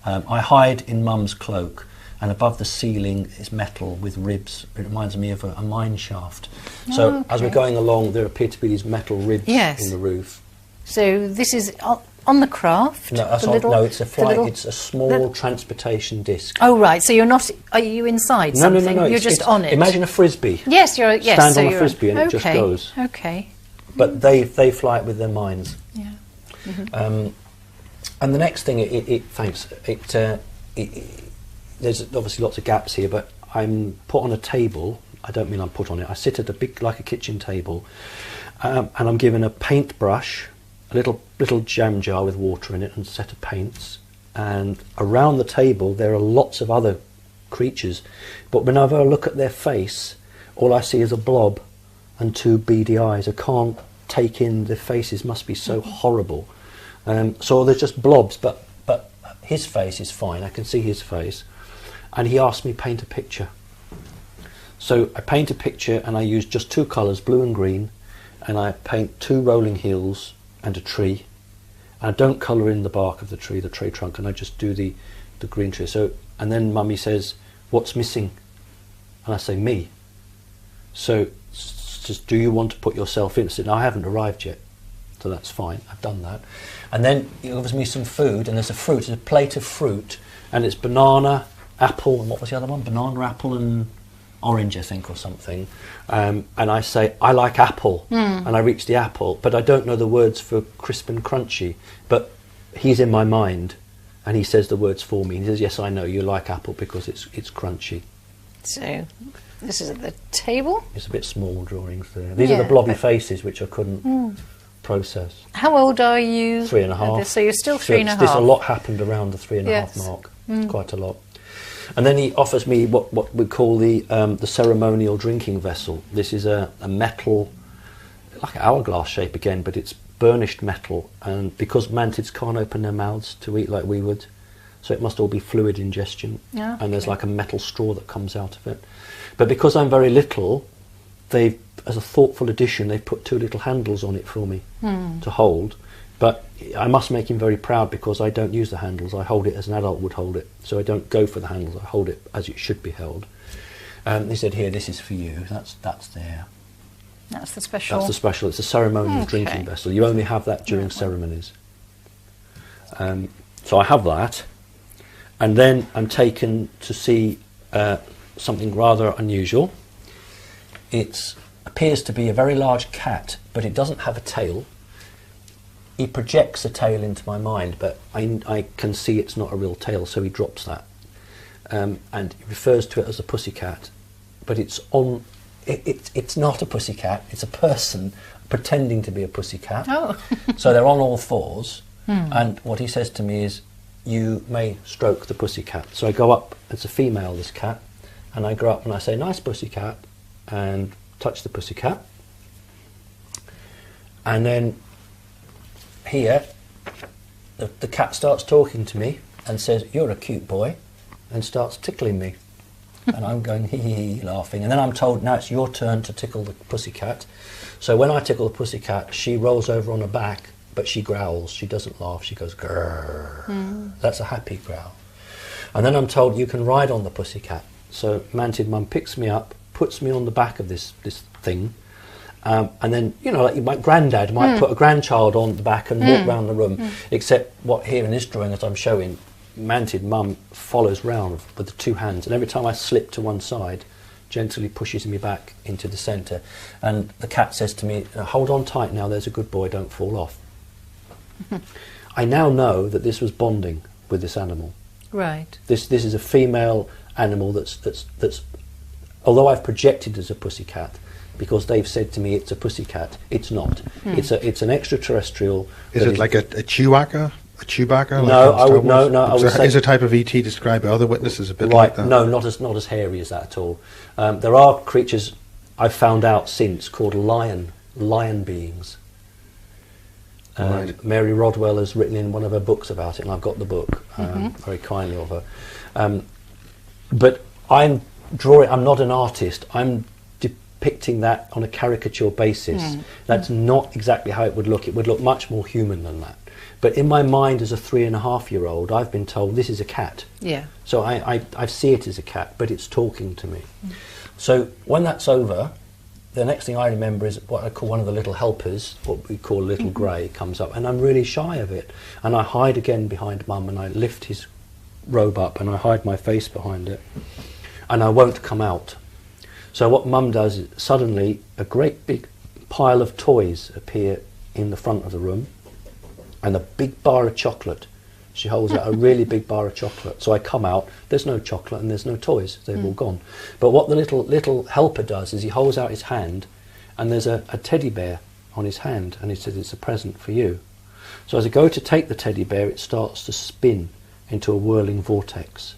I hide in Mum's cloak, and above the ceiling is metal with ribs. It reminds me of a mine shaft. So as we're going along, there appear to be these metal ribs in the roof. So this is on the craft? No, it's a flight. It's a small transportation disc. Oh right, so you're not. Are you inside something? No. You're just on it. Imagine a frisbee. Yes, you're. Yes, stand so on a frisbee and it just goes. Okay. But they fly it with their minds. Yeah. And the next thing, there's obviously lots of gaps here, but I'm put on a table. I don't mean I'm put on it. I sit at a big, like a kitchen table, and I'm given a paintbrush, a little jam jar with water in it, and a set of paints. And around the table there are lots of other creatures, but whenever I look at their face, all I see is a blob and 2 beady eyes. I can't take in the faces. Must be so horrible. So there's just blobs, but his face is fine. I can see his face. And he asked me to paint a picture. So I paint a picture, and I use just 2 colours, blue and green, and I paint 2 rolling hills and a tree. And I don't colour in the bark of the tree trunk, and I just do the green tree. So, and then Mummy says, "What's missing?" And I say, "Me." So, just, "Do you want to put yourself in?" I said, "No, I haven't arrived yet." So that's fine, I've done that. And then he gives me some food, and there's a plate of fruit, and it's banana, apple, and what was the other one? Banana, apple, and orange, I think, or something. And I say, "I like apple," and I reach the apple, but I don't know the words for crisp and crunchy. But he's in my mind, and he says the words for me. He says, "Yes, I know you like apple because it's crunchy." So this is at the table. It's a bit small drawings there. These are the blobby faces which I couldn't process. How old are you? 3.5. So you're still 3.5. There's a lot happened around the 3.5 mark. Quite a lot. And then he offers me what we call the ceremonial drinking vessel. This is a metal, like an hourglass shape again, but it's burnished metal. And because mantids can't open their mouths to eat like we would, so it must all be fluid ingestion. Yeah, and there's like a metal straw that comes out of it. But because I'm very little, they've, as a thoughtful addition, they've put 2 little handles on it for me to hold. But I must make him very proud, because I don't use the handles. I hold it as an adult would hold it. So I don't go for the handles. I hold it as it should be held. He said, "Here, this is for you." That's there. That's the special. That's the special. It's a ceremonial drinking vessel. You only have that during ceremonies. So I have that. And then I'm taken to see something rather unusual. It appears to be a very large cat, but it doesn't have a tail. He projects a tail into my mind, but I can see it's not a real tail, so he drops that. And he refers to it as a pussycat, but it's not a pussycat, it's a person pretending to be a pussycat. Oh. So they're on all fours, and what he says to me is, "You may stroke the pussycat." So I go up, it's a female, this cat, and I go up and I say, "Nice pussycat," and touch the pussycat. And then here, the cat starts talking to me and says, "You're a cute boy," and starts tickling me. And I'm going hee hee hee, laughing. And then I'm told, "Now it's your turn to tickle the pussycat." So when I tickle the pussycat, she rolls over on her back, but she growls. She doesn't laugh. She goes grrr. That's a happy growl. And then I'm told, "You can ride on the pussycat." So Mantid Mum picks me up, puts me on the back of this thing, And then, you know, like my granddad might put a grandchild on the back and walk around the room, except what here in this drawing, as I'm showing, Manted Mum follows round with the two hands, and every time I slip to one side, gently pushes me back into the centre. And the cat says to me, hold on tight now, there's a good boy, don't fall off. I now know that this was bonding with this animal. Right. This is a female animal that's although I've projected as a pussycat, because they've said to me it's a pussycat, it's not. It's an extraterrestrial. Is it like a Chewbacca? A Chewbacca? No, like I would no. I would say is a type of ET described by other witnesses a bit right. like that? No, not as hairy as that at all. There are creatures I've found out since called lion beings. Right. Mary Rodwell has written in one of her books about it, and I've got the book very kindly of her. But I'm not an artist. I'm depicting that on a caricature basis. That's not exactly how it would look. It would look much more human than that. But in my mind, as a 3.5-year-old, I've been told this is a cat. Yeah. So I see it as a cat, but it's talking to me. So when that's over, the next thing I remember is what I call one of the little helpers, what we call Little Grey, comes up, and I'm really shy of it. And I hide again behind Mum, and I lift his robe up, and I hide my face behind it. And I won't come out. So what Mum does is suddenly a great big pile of toys appear in the front of the room, and a big bar of chocolate. She holds out a really big bar of chocolate. So I come out, there's no chocolate and there's no toys, they've all gone. But what the little helper does is he holds out his hand, and there's a teddy bear on his hand, and he says it's a present for you. So as I go to take the teddy bear, it starts to spin into a whirling vortex.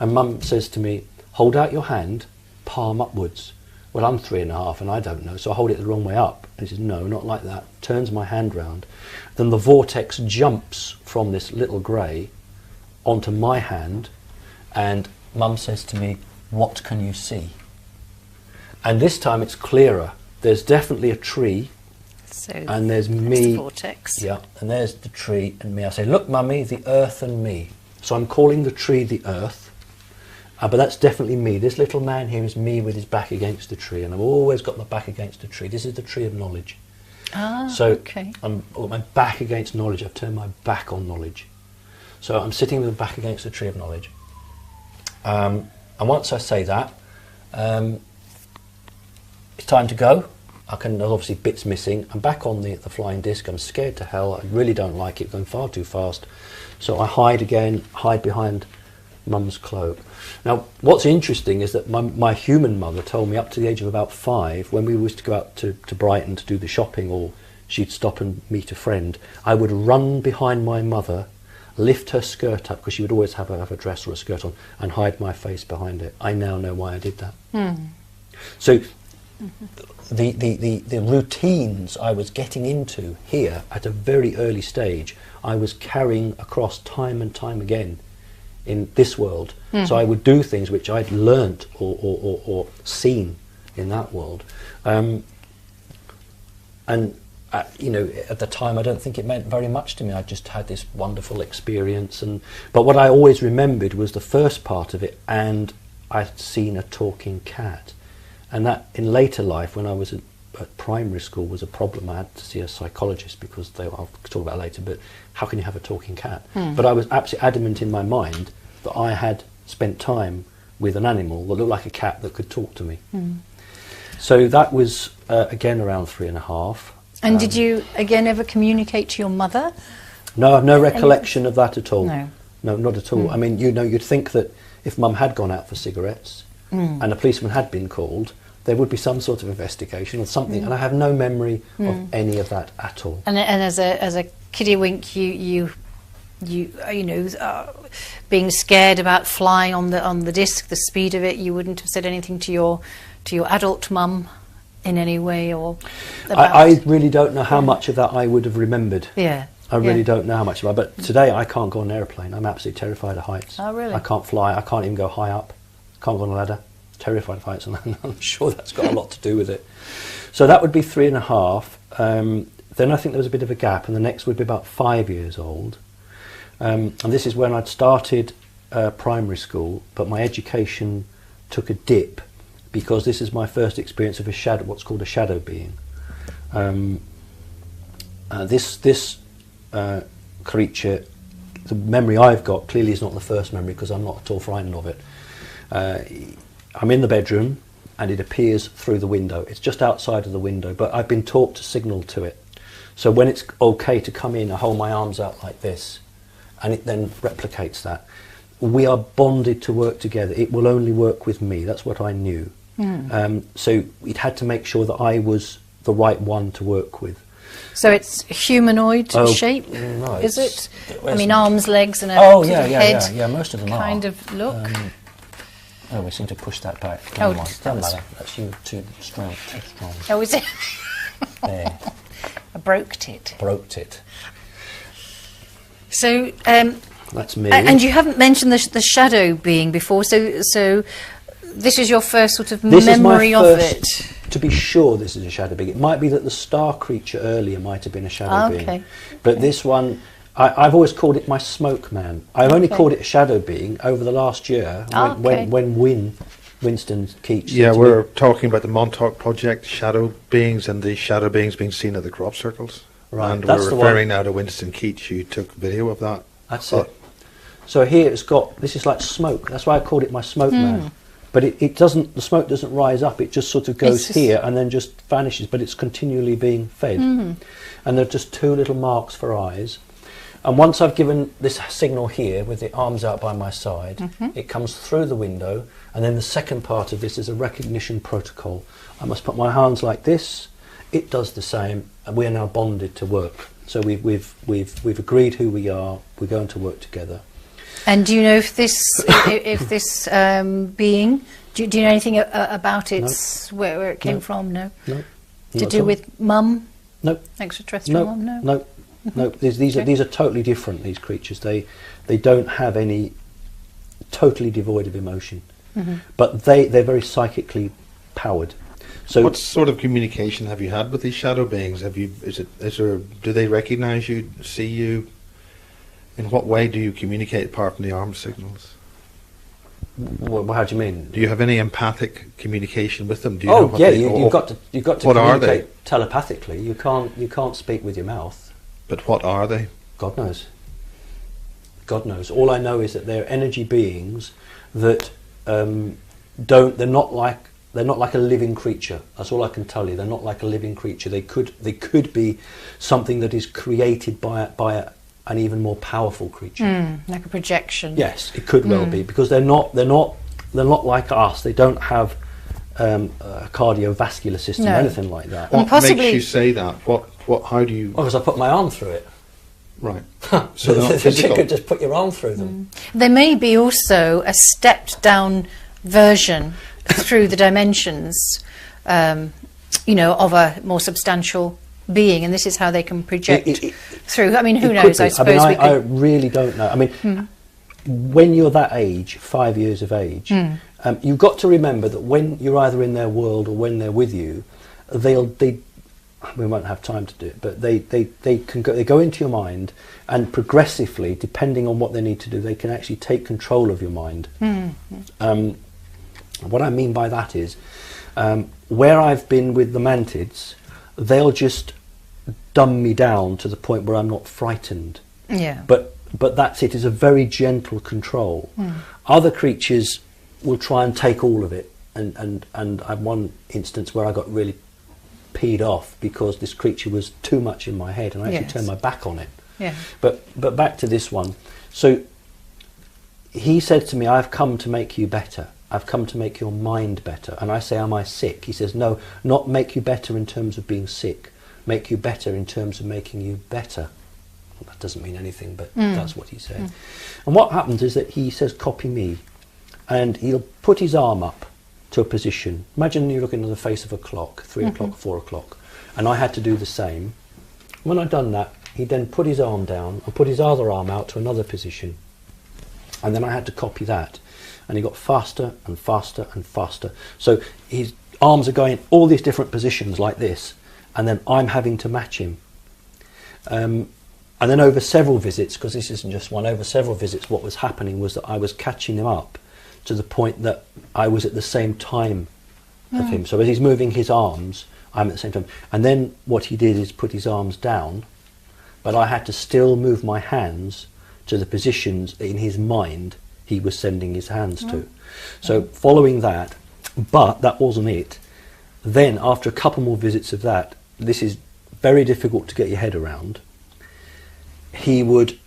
And Mum says to me, hold out your hand, palm upwards. Well, I'm 3.5 and I don't know, so I hold it the wrong way up. And he says, no, not like that. Turns my hand round. Then the vortex jumps from this Little Grey onto my hand, and Mum says to me, what can you see? And this time it's clearer. There's definitely a tree, So and there's that's me. the vortex. Yeah, and there's the tree and me. I say, look, Mummy, the earth and me. So I'm calling the tree the earth. But that's definitely me. This little man here is me with his back against the tree, and I've always got my back against the tree. This is the tree of knowledge. So okay. I'm got my back against knowledge. I've turned my back on knowledge. So I'm sitting with my back against the tree of knowledge. And once I say that, it's time to go. There's obviously bits missing. I'm back on the flying disc. I'm scared to hell. I really don't like it, going far too fast. So I hide again, hide behind Mum's cloak. Now, what's interesting is that my human mother told me up to the age of about 5, when we used to go out to Brighton to do the shopping, or she'd stop and meet a friend, I would run behind my mother, lift her skirt up, because she would always have a dress or a skirt on, and hide my face behind it. I now know why I did that. So the routines I was getting into here at a very early stage, I was carrying across time and time again in this world. So I would do things which I'd learnt or seen in that world. You know, at the time I don't think it meant very much to me. I just had this wonderful experience. But what I always remembered was the first part of it, and I'd seen a talking cat. And that, in later life, when I was at primary school, was a problem. I had to see a psychologist because I'll talk about it later, but how can you have a talking cat? But I was absolutely adamant in my mind that I had spent time with an animal that looked like a cat that could talk to me. So that was, again, around 3.5. And did you, again, ever communicate to your mother? No, I've no recollection of that at all. No, not at all. I mean, you know, you'd think that if Mum had gone out for cigarettes and a policeman had been called, there would be some sort of investigation or something, and I have no memory of any of that at all. And as a kiddywink, you know, being scared about flying on the disc, the speed of it, you wouldn't have said anything to your adult mum in any way, or about I really don't know how much of that I would have remembered. Yeah. I really don't know how much of that. But today I can't go on an airplane. I'm absolutely terrified of heights. Oh, really? I can't fly. I can't even go high up. Can't go on a ladder. Terrified of heights, and I'm sure that's got a lot to do with it. So that would be 3.5. Then I think there was a bit of a gap, and the next would be about 5 years old. And this is when I'd started primary school, but my education took a dip, because this is my first experience of what's called a shadow being. This creature, the memory I've got clearly is not the first memory, because I'm not at all frightened of it. I'm in the bedroom and it appears through the window. It's just outside of the window, but I've been taught to signal to it. So when it's okay to come in, I hold my arms out like this, and it then replicates that. We are bonded to work together. It will only work with me. That's what I knew. So it had to make sure that I was the right one to work with. So it's humanoid shape, no, is it? it I mean, arms, legs, and a Oh, sort yeah, of yeah, head yeah, most of them kind are. of look. Oh, we seem to push that back. Oh, Doesn't matter. That's you too strong. Too strong. Oh, is it? There. I broked it. Broked it. So, That's me. and you haven't mentioned the shadow being before. So this is your first sort of This memory is my of first, it. To be sure, this is a shadow being. It might be that the star creature earlier might have been a shadow being. But this one, I've always called it my smoke man. I've only called it a shadow being over the last year when Winston Keats. Yeah, we're talking about the Montauk Project, shadow beings, and the shadow beings being seen at the crop circles. Right, and that's we're the referring now to Winston Keats, who took video of that. That's it. So here it's got, this is like smoke. That's why I called it my smoke man. But it doesn't, the smoke doesn't rise up. It just sort of goes here and then just vanishes, but it's continually being fed. And there are just two little marks for eyes. And once I've given this signal here with the arms out by my side, it comes through the window. And then the second part of this is a recognition protocol. I must put my hands like this. It does the same, and we are now bonded to work. So we've agreed who we are. We're going to work together. And do you know if this being? Do you know anything about its where it came from? No. No. To do with mum? No. Extraterrestrial mum? No. No. No. These are totally different. These creatures. They don't have any. Totally devoid of emotion, but they're very psychically powered. So what sort of communication have you had with these shadow beings? Do they recognise you, see you? In what way do you communicate apart from the arm signals? Well, how do you mean? Do you have any empathic communication with them? Do you know what you've got to what communicate are they? telepathically. You can't speak with your mouth. But what are they? God knows. God knows. All I know is that they're energy beings that they're not like a living creature. That's all I can tell you. They're not like a living creature. They could be something that is created by an even more powerful creature. Like a projection. Yes, it could well be, because they're not like us. They don't have a cardiovascular system or anything like that. What makes you say that? How do you? Because I put my arm through it. Right. So you could just put your arm through them. There may be also a stepped down version through the dimensions, of a more substantial being, and this is how they can project through. I mean, who knows? I suppose I really don't know. I mean, when you're that age, 5 years of age, you've got to remember that when you're either in their world or when they're with you, we won't have time to do it, but they go into your mind, and progressively, depending on what they need to do, they can actually take control of your mind. What I mean by that is, where I've been with the Mantids, they'll just dumb me down to the point where I'm not frightened. Yeah. But that's it. It's a very gentle control. Other creatures will try and take all of it, and I have one instance where I got really peed off because this creature was too much in my head, and I actually turned my back on it. Yeah. But back to this one. So he said to me, "I've come to make you better. I've come to make your mind better." And I say, "Am I sick?" He says, "No, not make you better in terms of being sick. Make you better in terms of making you better." Well, that doesn't mean anything, but that's what he said. And what happens is that he says, "Copy me," and he'll put his arm up to a position. Imagine you're looking at the face of a clock, 3 o'clock, 4 o'clock, and I had to do the same. When I'd done that, he'd then put his arm down and put his other arm out to another position, and then I had to copy that, and he got faster and faster and faster. So his arms are going all these different positions like this, and then I'm having to match him. And then over several visits, because this isn't just one, over several visits, what was happening was that I was catching him up to the point that I was at the same time of him. So as he's moving his arms, I'm at the same time. And then what he did is put his arms down, but I had to still move my hands to the positions in his mind he was sending his hands to. So following that, but that wasn't it. Then after a couple more visits of that, this is very difficult to get your head around. He would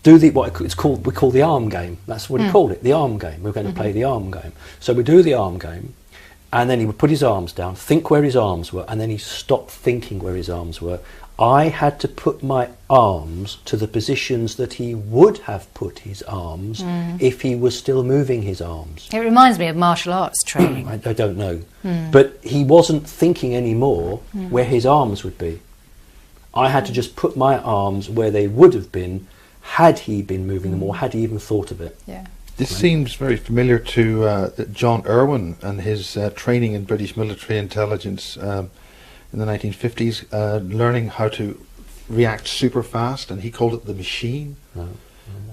do we call the arm game. That's what he called it, the arm game. We're going to play the arm game. So we do the arm game, and then he would put his arms down, think where his arms were, and then he stopped thinking where his arms were. I had to put my arms to the positions that he would have put his arms if he was still moving his arms. It reminds me of martial arts training. I don't know. But he wasn't thinking anymore where his arms would be. I had to just put my arms where they would have been had he been moving them, or had he even thought of it. Yeah. This seems very familiar to John Irwin and his training in British military intelligence in the 1950s, learning how to react super fast, and he called it the machine.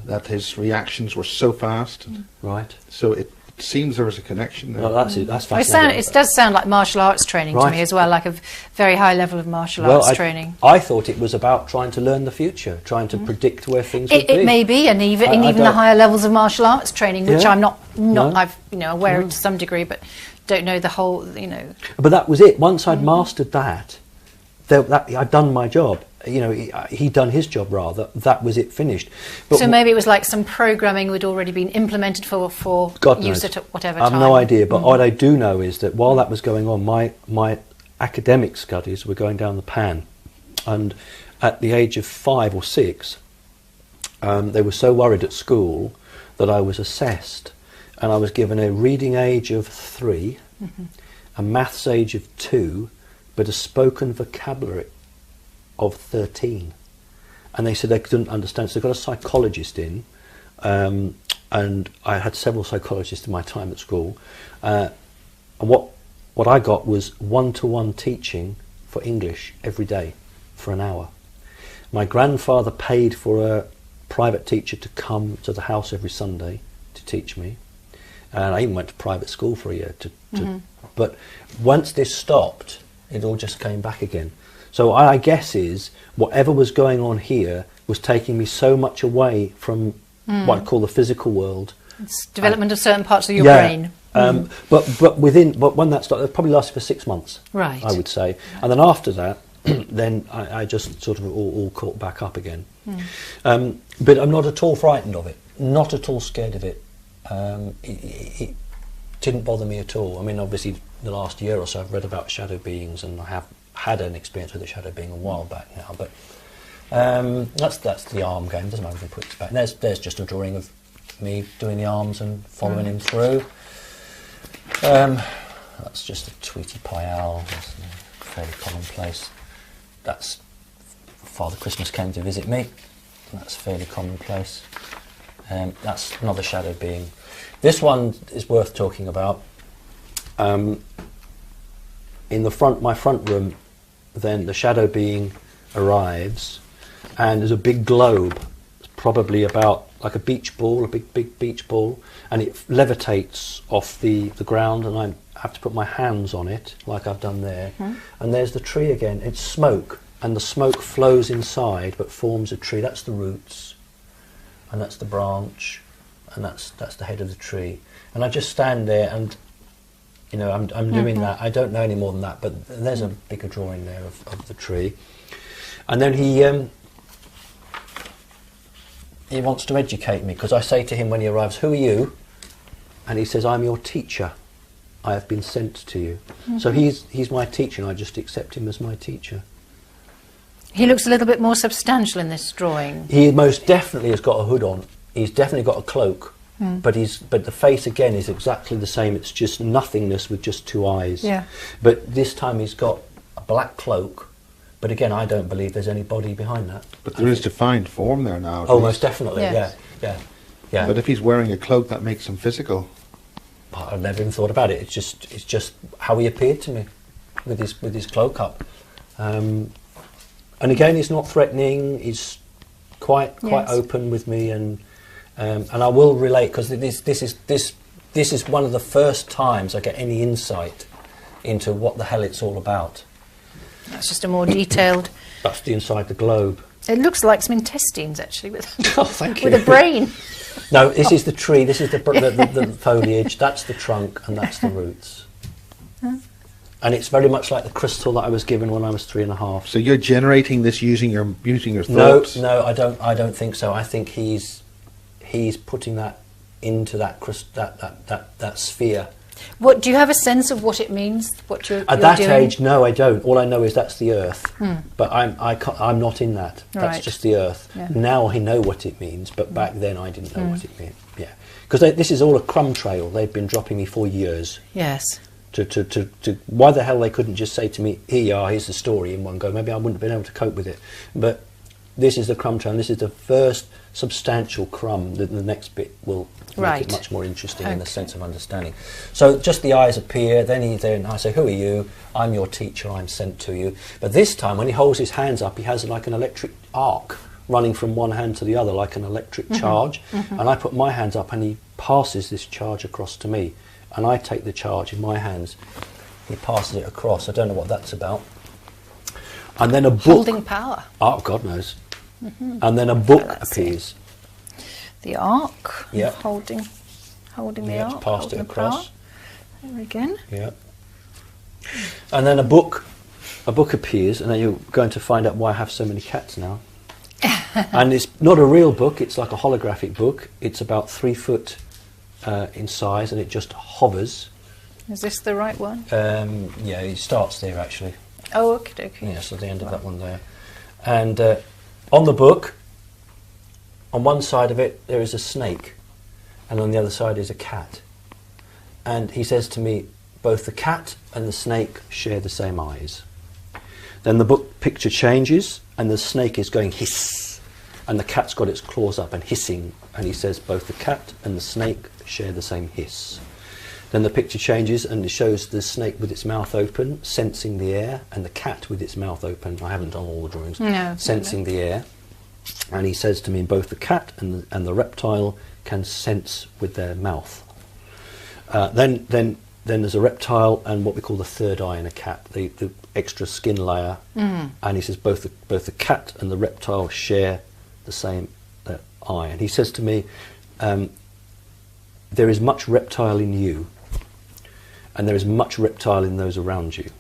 That his reactions were so fast. Right. So it seems there was a connection there. Well, that's it. That's Well, fascinating. it does sound like martial arts training to me as well, like a very high level of martial arts training. I thought it was about trying to learn the future, trying to predict where things would be. It may be, and even the higher levels of martial arts training, which I'm not I've aware of to some degree, but don't know the whole. But that was it. Once I'd mastered that, I'd done my job. He'd done his job rather. That was it, finished. But so maybe it was like some programming had already been implemented for God use knows. at whatever I have time. no idea, but what I do know is that while that was going on, my academic studies were going down the pan, and at the age of 5 or 6, they were so worried at school that I was assessed, and I was given a reading age of 3, a maths age of 2, but a spoken vocabulary of 13. And they said they couldn't understand, so they got a psychologist in, and I had several psychologists in my time at school, and what I got was one-to-one teaching for English every day for an hour. My grandfather paid for a private teacher to come to the house every Sunday to teach me, and I even went to private school for a year but once this stopped, it all just came back again. So I guess is whatever was going on here was taking me so much away from what I call the physical world. It's development of certain parts of your brain. But when that started, it probably lasted for 6 months. Right. I would say, and then after that, then I just sort of all caught back up again. But I'm not at all frightened of it. Not at all scared of it. It didn't bother me at all. I mean, obviously, the last year or so, I've read about shadow beings, and I have had an experience with a shadow being a while back now. But that's the arm game. Doesn't matter if we put it back. There's just a drawing of me doing the arms and following him through. That's just a Tweety Pie owl. That's fairly commonplace. That's Father Christmas came to visit me. That's fairly commonplace. That's another shadow being. This one is worth talking about. In my front room, then the shadow being arrives, and there's a big globe, probably about like a beach ball, a big beach ball, and it levitates off the ground, and I have to put my hands on it, like I've done there. And there's the tree again. It's smoke, and the smoke flows inside, but forms a tree. That's the roots, and that's the branch, and that's the head of the tree. And I just stand there, and I'm doing that. I don't know any more than that, but there's a bigger drawing there of the tree. And then he wants to educate me, because I say to him when he arrives, "Who are you?" And he says, "I'm your teacher. I have been sent to you." So he's my teacher, and I just accept him as my teacher. He looks a little bit more substantial in this drawing. He most definitely has got a hood on. He's definitely got a cloak. But the face again is exactly the same. It's just nothingness with just 2 eyes. Yeah. But this time he's got a black cloak. But again, I don't believe there's any body behind that. But there is defined form there now. Oh, most definitely. Yes. Yeah. But if he's wearing a cloak, that makes him physical. I've never even thought about it. It's just how he appeared to me with his cloak up. And again, he's not threatening. He's quite open with me, and I will relate, because this is one of the first times I get any insight into what the hell it's all about. That's just a more detailed. That's the inside the globe. It looks like some intestines, actually, with Oh, thank you. with a brain. No, this is the tree. This is the foliage. That's the trunk, and that's the roots. And it's very much like the crystal that I was given when I was 3.5. So you're generating this using your thoughts? No, I don't think so. I think he's putting that into that sphere. What do you have a sense of what it means? What you're At that doing? age, no, I don't. All I know is that's the earth. But I'm not in that. That's Right. just the earth. Yeah. Now I know what it means, but back then I didn't know what it meant. Yeah, because this is all a crumb trail. They've been dropping me for years. Yes. To why the hell they couldn't just say to me, here you are, here's the story in one go. Maybe I wouldn't have been able to cope with it. But this is the crumb trail, and this is the first substantial crumb. The next bit will make it much more interesting in the sense of understanding. So just the eyes appear, then I say, who are you? I'm your teacher, I'm sent to you. But this time when he holds his hands up, he has like an electric arc running from one hand to the other, like an electric charge. And I put my hands up and he passes this charge across to me. And I take the charge in my hands. He passes it across. I don't know what that's about. And then a book. Holding power. Oh, God knows. And then a book appears. The arc. Yeah. Holding the Yeah, arc. it's passed holding it the power. across. There again. Yeah. And then a book appears, and then you're going to find out why I have so many cats now. And it's not a real book. It's like a holographic book. It's about 3 foot in size, and it just hovers. Is this the right one? Yeah, it starts there actually. Oh, okay, okay. Yeah, so the end of that one there. And on the book, on one side of it there is a snake, and on the other side is a cat. And he says to me, both the cat and the snake share the same eyes. Then the book picture changes, and the snake is going hiss, and the cat's got its claws up and hissing, and he says both the cat and the snake share the same hiss. Then the picture changes and it shows the snake with its mouth open, sensing the air, and the cat with its mouth open. I haven't done all the drawings. No, sensing the air. And he says to me, both the cat and the reptile can sense with their mouth. Then there's a reptile and what we call the third eye in a cat, the extra skin layer. And he says both the cat and the reptile share the same eye. And he says to me, there is much reptile in you, and there is much reptile in those around you.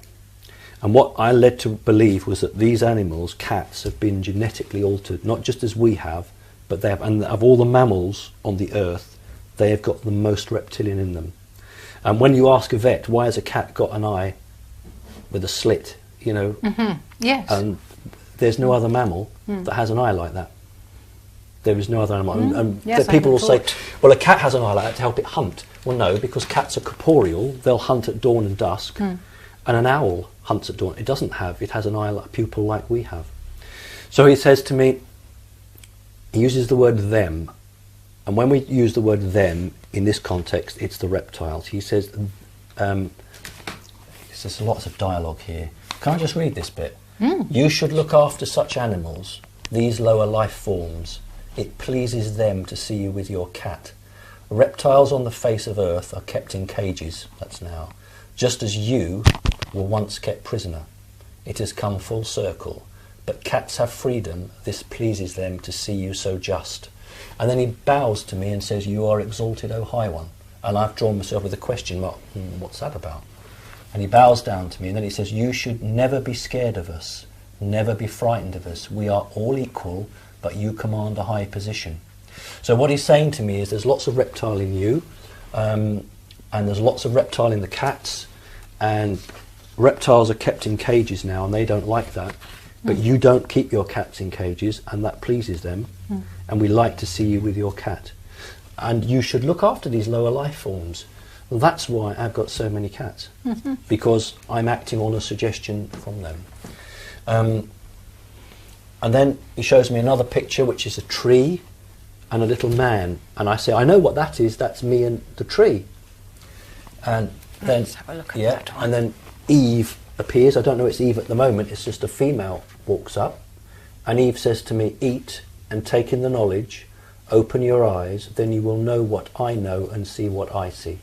And what I led to believe was that these animals, cats, have been genetically altered, not just as we have, but they have, and of all the mammals on the earth, they have got the most reptilian in them. And when you ask a vet, why has a cat got an eye with a slit, you know? Yes. And there's no other mammal that has an eye like that. There is no other animal. And Yes, people will say, thought. well, a cat has an eye like that to help it hunt. Well, no, because cats are corporeal. They'll hunt at dawn and dusk. And an owl hunts at dawn. It doesn't have. It has an eye, like a pupil like we have. So he says to me, he uses the word them. And when we use the word them in this context, it's the reptiles. He says, there's lots of dialogue here. Can I just read this bit? You should look after such animals, these lower life forms. It pleases them to see you with your cat. Reptiles on the face of earth are kept in cages, that's now, just as you were once kept prisoner. It has come full circle, but cats have freedom. This pleases them to see you so just. And then he bows to me and says, you are exalted, O High One. And I've drawn myself with a question mark, what's that about? And he bows down to me and then he says, you should never be scared of us, never be frightened of us. We are all equal, but you command a high position. So what he's saying to me is there's lots of reptile in you, and there's lots of reptile in the cats, and reptiles are kept in cages now and they don't like that, but you don't keep your cats in cages and that pleases them, and we like to see you with your cat. And you should look after these lower life forms. Well, that's why I've got so many cats, because I'm acting on a suggestion from them. And then he shows me another picture, which is a tree and a little man. And I say, I know what that is. That's me and the tree. And then, Let's have a look at that one. And then Eve appears. I don't know it's Eve at the moment. It's just a female walks up. And Eve says to me, eat and take in the knowledge. Open your eyes. Then you will know what I know and see what I see.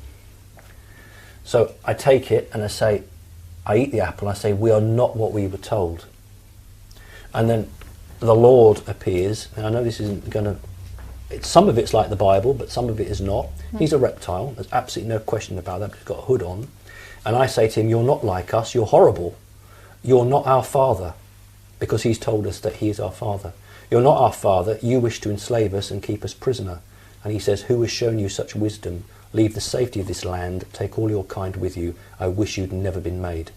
So I take it and I say, I eat the apple, and I say, we are not what we were told. And then the Lord appears, and I know this isn't going to... Some of it's like the Bible, but some of it is not. He's a reptile, there's absolutely no question about that, but he's got a hood on. And I say to him, you're not like us, you're horrible. You're not our father, because he's told us that he is our father. You're not our father, you wish to enslave us and keep us prisoner. And he says, who has shown you such wisdom? Leave the safety of this land, take all your kind with you. I wish you'd never been made.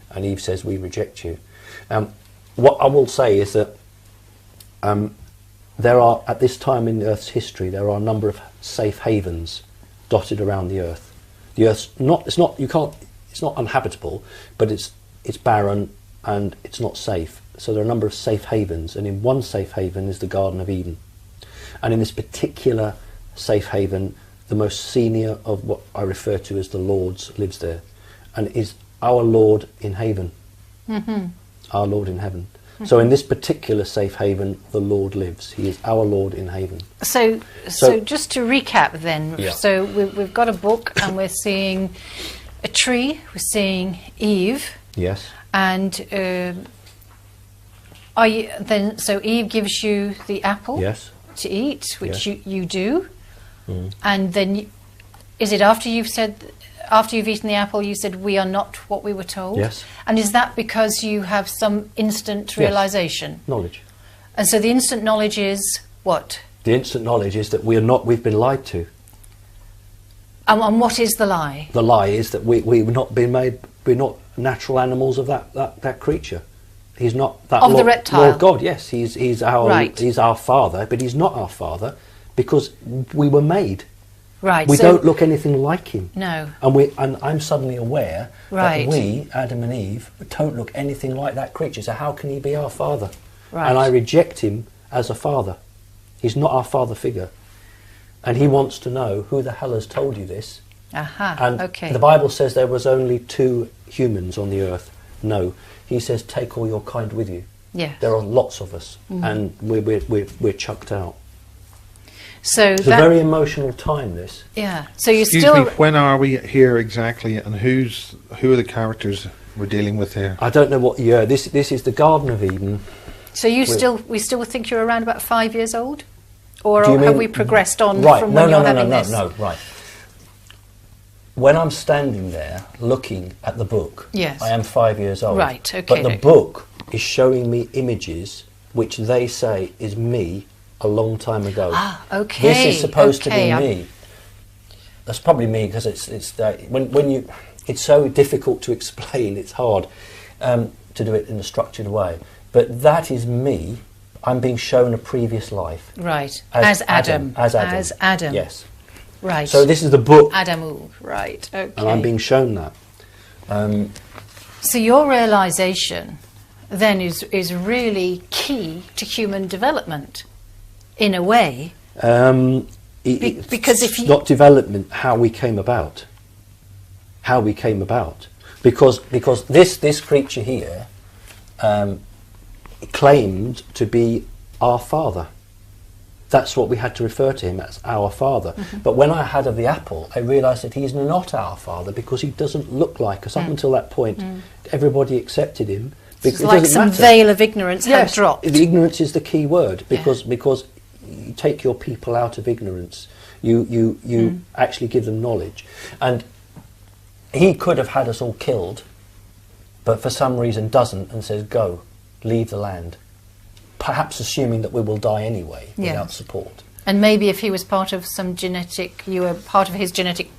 And Eve says, we reject you. What I will say is that there are, at this time in Earth's history, there are a number of safe havens dotted around the Earth. The Earth's it's not uninhabitable, but it's barren and it's not safe. So there are a number of safe havens, and in one safe haven is the Garden of Eden. And in this particular safe haven, the most senior of what I refer to as the Lords lives there, and is our Lord in haven. Our Lord in heaven. So in this particular safe haven, the Lord lives. He is our Lord in haven. So just to recap then, so we've got a book and we're seeing a tree, we're seeing Eve. Yes. And so Eve gives you the apple to eat, which you do. And then is it after you've eaten the apple, you said, we are not what we were told? Yes. And is that because you have some instant realization? Knowledge. And so the instant knowledge is what? The instant knowledge is that we've been lied to. And what is the lie? The lie is that we've not been made, we're not natural animals of that creature. He's not that of the reptile. Lord God, yes, he's our father, but he's not our father because we were made. Right. We don't look anything like him. No. And I'm suddenly aware that we, Adam and Eve, don't look anything like that creature. So how can he be our father? Right. And I reject him as a father. He's not our father figure. And he wants to know who the hell has told you this. And the Bible says there was only 2 humans on the earth. No. He says, take all your kind with you. Yeah. There are lots of us, and we're chucked out. So it's a very emotional time, this. Yeah. So you Excuse me, when are we here exactly, and who are the characters we're dealing with here? I don't know what year. This is the Garden of Eden. So we still think you're around about 5 years old? Or have we progressed on from when you're having this? No, right. When I'm standing there looking at the book, I am 5 years old. Right, okay. But the book is showing me images which they say is me a long time ago. Ah, okay. This is supposed to be me. That's probably me because it's so difficult to explain. It's hard to do it in a structured way. But that is me. I'm being shown a previous life. Right. As Adam. As Adam. Yes. Right. So this is the book. Adamu. Right. Okay. And I'm being shown that. So your realization then is really key to human development, in a way. Because if you... not development, how we came about. How we came about. Because this creature here claimed to be our father. That's what we had to refer to him as, our father. But when I had of the apple, I realised that he's not our father because he doesn't look like us. Up until that point, everybody accepted him. It's like some veil of ignorance had dropped. The ignorance is the key word because you take your people out of ignorance. You actually give them knowledge. And he could have had us all killed, but for some reason doesn't and says, go, leave the land. Perhaps assuming that we will die anyway without support. And maybe if he was part of some you were part of his genetic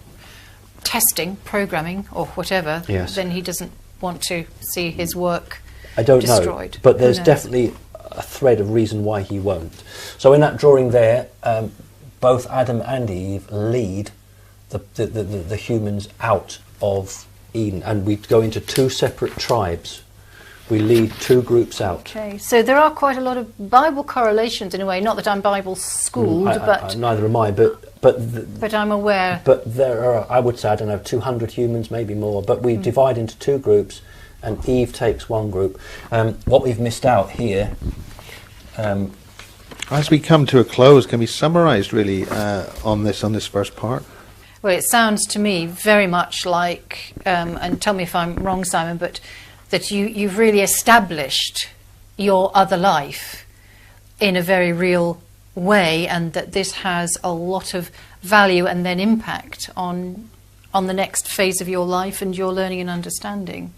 testing, programming, or whatever, then he doesn't want to see his work destroyed. Know, but there's definitely a thread of reason why he won't. So in that drawing there, both Adam and Eve lead the humans out of Eden, and we go into 2 separate tribes. We lead 2 groups out. Okay, so there are quite a lot of Bible correlations in a way. Not that I'm Bible schooled, but neither am I. But I'm aware. But there are, I would say, I don't know, 200 humans, maybe more. But we divide into 2 groups, and Eve takes one group. What we've missed out here. As we come to a close, can we summarise really on this first part? Well, it sounds to me very much like, and tell me if I'm wrong, Simon, but that you've really established your other life in a very real way, and that this has a lot of value and then impact on the next phase of your life and your learning and understanding.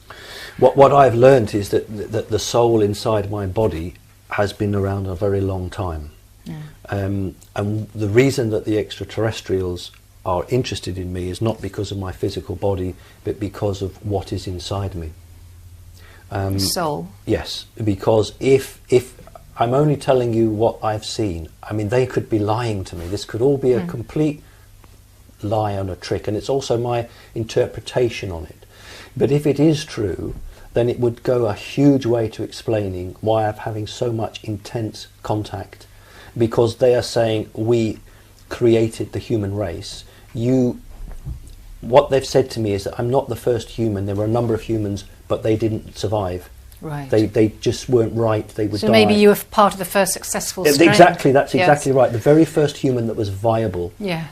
What I've learned is that the soul inside my body has been around a very long time. Yeah. And the reason that the extraterrestrials are interested in me is not because of my physical body, but because of what is inside me. Soul. Yes, because if I'm only telling you what I've seen, I mean, they could be lying to me. This could all be a complete lie and a trick, and it's also my interpretation on it. But if it is true, then it would go a huge way to explaining why I'm having so much intense contact, because they are saying we created the human race. What they've said to me is that I'm not the first human. There were a number of humans, but they didn't survive. Right. They just weren't right. They would die. So maybe you were part of the first successful strain. Exactly, that's exactly right. The very first human that was viable. Yeah.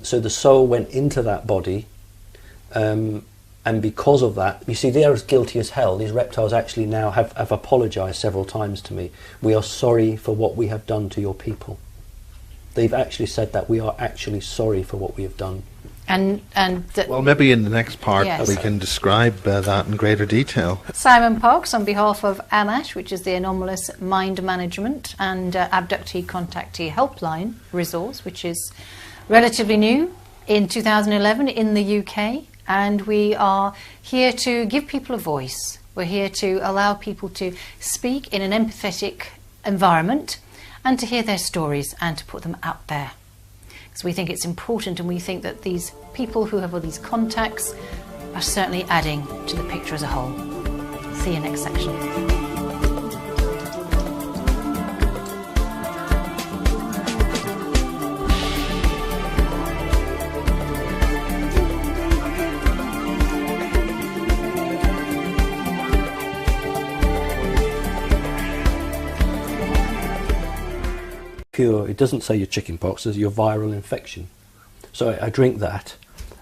So the soul went into that body, and because of that, you see, they're as guilty as hell. These reptiles actually now have apologised several times to me. We are sorry for what we have done to your people. They've actually said that we are actually sorry for what we have done. Well, maybe in the next part Yes. we can describe that in greater detail. Simon Parkes, on behalf of AMMACH, which is the Anomalous Mind Management and Abductee Contactee Helpline resource, which is relatively new in 2011 in the UK, and we are here to give people a voice. We're here to allow people to speak in an empathetic environment and to hear their stories and to put them out there. Because we think it's important, and we think that these people who have all these contacts are certainly adding to the picture as a whole. See you next section. It doesn't say your chicken pox, it says your viral infection. So I drink that,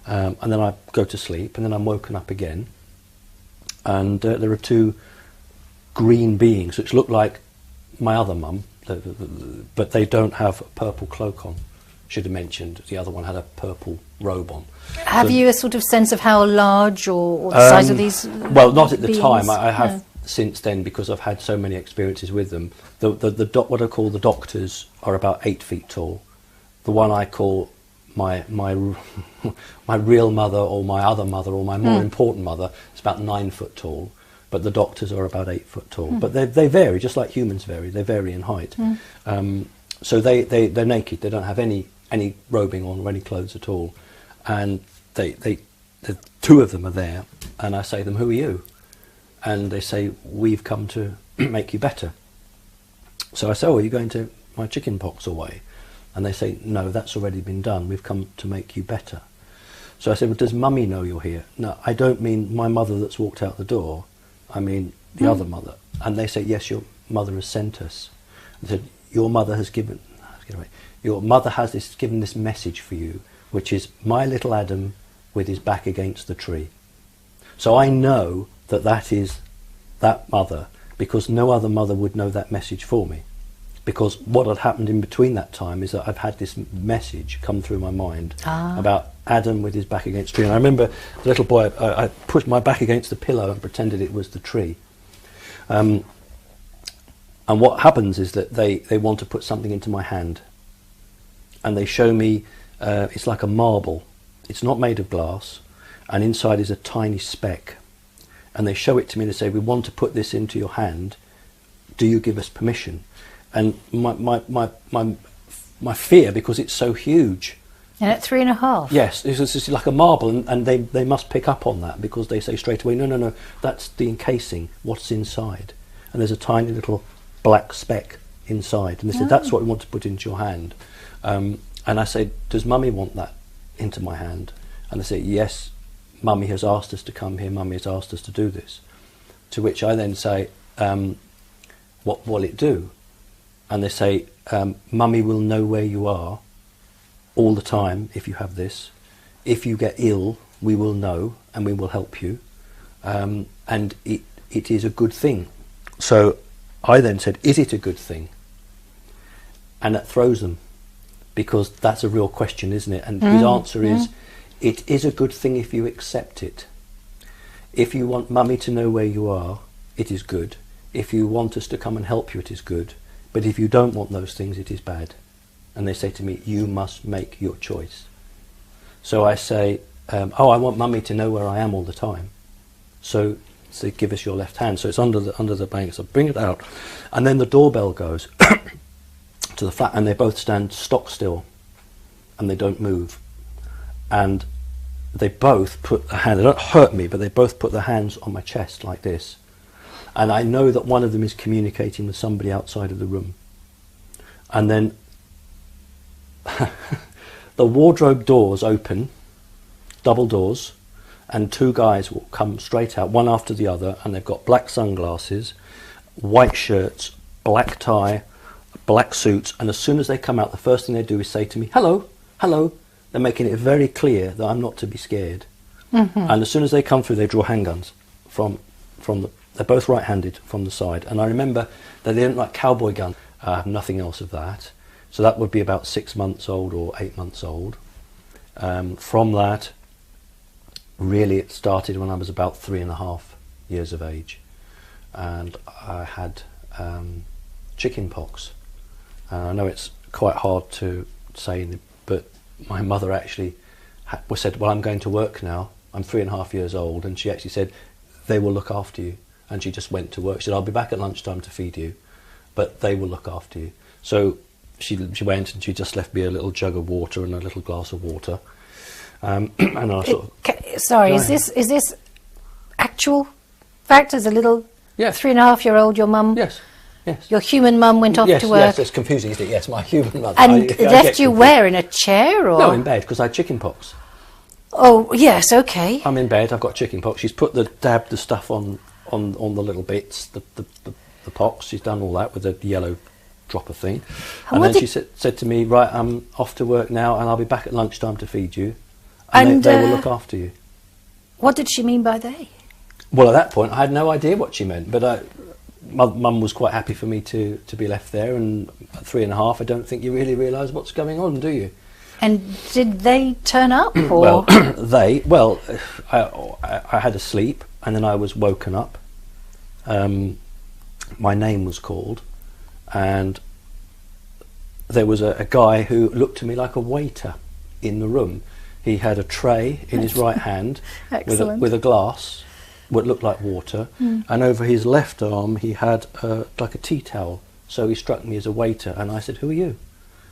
and then I go to sleep, and then I'm woken up again, and there are two green beings which look like my other mum, but they don't have a purple cloak on. Should have mentioned the other one had a purple robe on. Have you a sort of sense of how large or the size of these Well, not at the beings? time. I have No. since then, because I've had so many experiences with them. What I call the doctors are about 8 feet tall. The one I call my real mother, or my other mother, or my more important mother, is about 9 foot tall. But the doctors are about 8 foot tall. But they vary, just like humans vary. They vary in height. So they're naked. They don't have any robing on or any clothes at all. And the two of them are there. And I say to them, "Who are you?" And they say, "We've come to make you better." So I say, "Oh, are you going to my chicken pox away?" And they say, "No, that's already been done. We've come to make you better." So I said, "Well, does Mummy know you're here?" "No, I don't mean my mother that's walked out the door. I mean the other mother." And they say, "Yes, your mother has sent us." I said, "Your mother has given this message for you, which is my little Adam with his back against the tree." So I know that is that mother, because no other mother would know that message for me. Because what had happened in between that time is that I've had this message come through my mind about Adam with his back against the tree. And I remember the little boy, I pushed my back against the pillow and pretended it was the tree. And what happens is that they want to put something into my hand. And they show me, it's like a marble. It's not made of glass. And inside is a tiny speck. And they show it to me and they say, "We want to put this into your hand. Do you give us permission?" And my fear, because it's so huge. And at 3.5? Yes, it's like a marble, and they must pick up on that, because they say straight away, no, that's the encasing, what's inside. And there's a tiny little black speck inside. And they said, "That's what we want to put into your hand." And I said, "Does Mummy want that into my hand?" And they say, "Yes, Mummy has asked us to come here, Mummy has asked us to do this." To which I then say, "What will it do?" And they say, "Mummy will know where you are all the time if you have this, if you get ill, we will know and we will help you. And it is a good thing. So I then said, is it a good thing? And that throws them, because that's a real question, isn't it? And his answer is, it is a good thing if you accept it. If you want Mummy to know where you are, it is good. If you want us to come and help you, it is good. But if you don't want those things, it is bad. And they say to me, you must make your choice. So I say, oh, I want Mummy to know where I am all the time. So give us your left hand. So it's under the blanket. So bring it out. And then the doorbell goes to the flat, and they both stand stock still. And they don't move. And they both put their hand, they don't hurt me, but they both put their hands on my chest like this. And I know that one of them is communicating with somebody outside of the room. And then the wardrobe doors open, double doors, and two guys will come straight out, one after the other, and they've got black sunglasses, white shirts, black tie, black suits, and as soon as they come out, the first thing they do is say to me, hello, hello. They're making it very clear that I'm not to be scared. And as soon as they come through, they draw handguns from the, they're both right-handed from the side. And I remember that they don't like cowboy guns. I have nothing else of that. So that would be about 6 months old or 8 months old. From that, really it started when I was about 3.5 years of age. And I had chicken pox. I know it's quite hard to say, but my mother actually said, well, I'm going to work now. I'm 3.5 years old. And she actually said, they will look after you. And she just went to work. She said, I'll be back at lunchtime to feed you, but they will look after you. So she went, and she just left me a little jug of water and a little glass of water. And I sort of... Sorry, is this actual fact? As a little 3.5-year-old, your mum... Yes. Yes. Your human mum went off to work. Yes, it's confusing, isn't it? Yes, my human mother. And left you where, in a chair or? No, in bed, because I had chicken pox. Oh yes, okay. I'm in bed. I've got chicken pox. She's dabbed the stuff on the little bits, the pox. She's done all that with a yellow dropper thing. And then she said to me, right, I'm off to work now, and I'll be back at lunchtime to feed you, and they will look after you. What did she mean by they? Well, at that point, I had no idea what she meant, but Mum was quite happy for me to be left there, and at 3.5, I don't think you really realise what's going on, do you? And did they turn up? Or? Well, I had a sleep, and then I was woken up. My name was called, and there was a guy who looked to me like a waiter in the room. He had a tray in his right hand with a glass, what looked like water, and over his left arm he had like a tea towel. So he struck me as a waiter, and I said, who are you?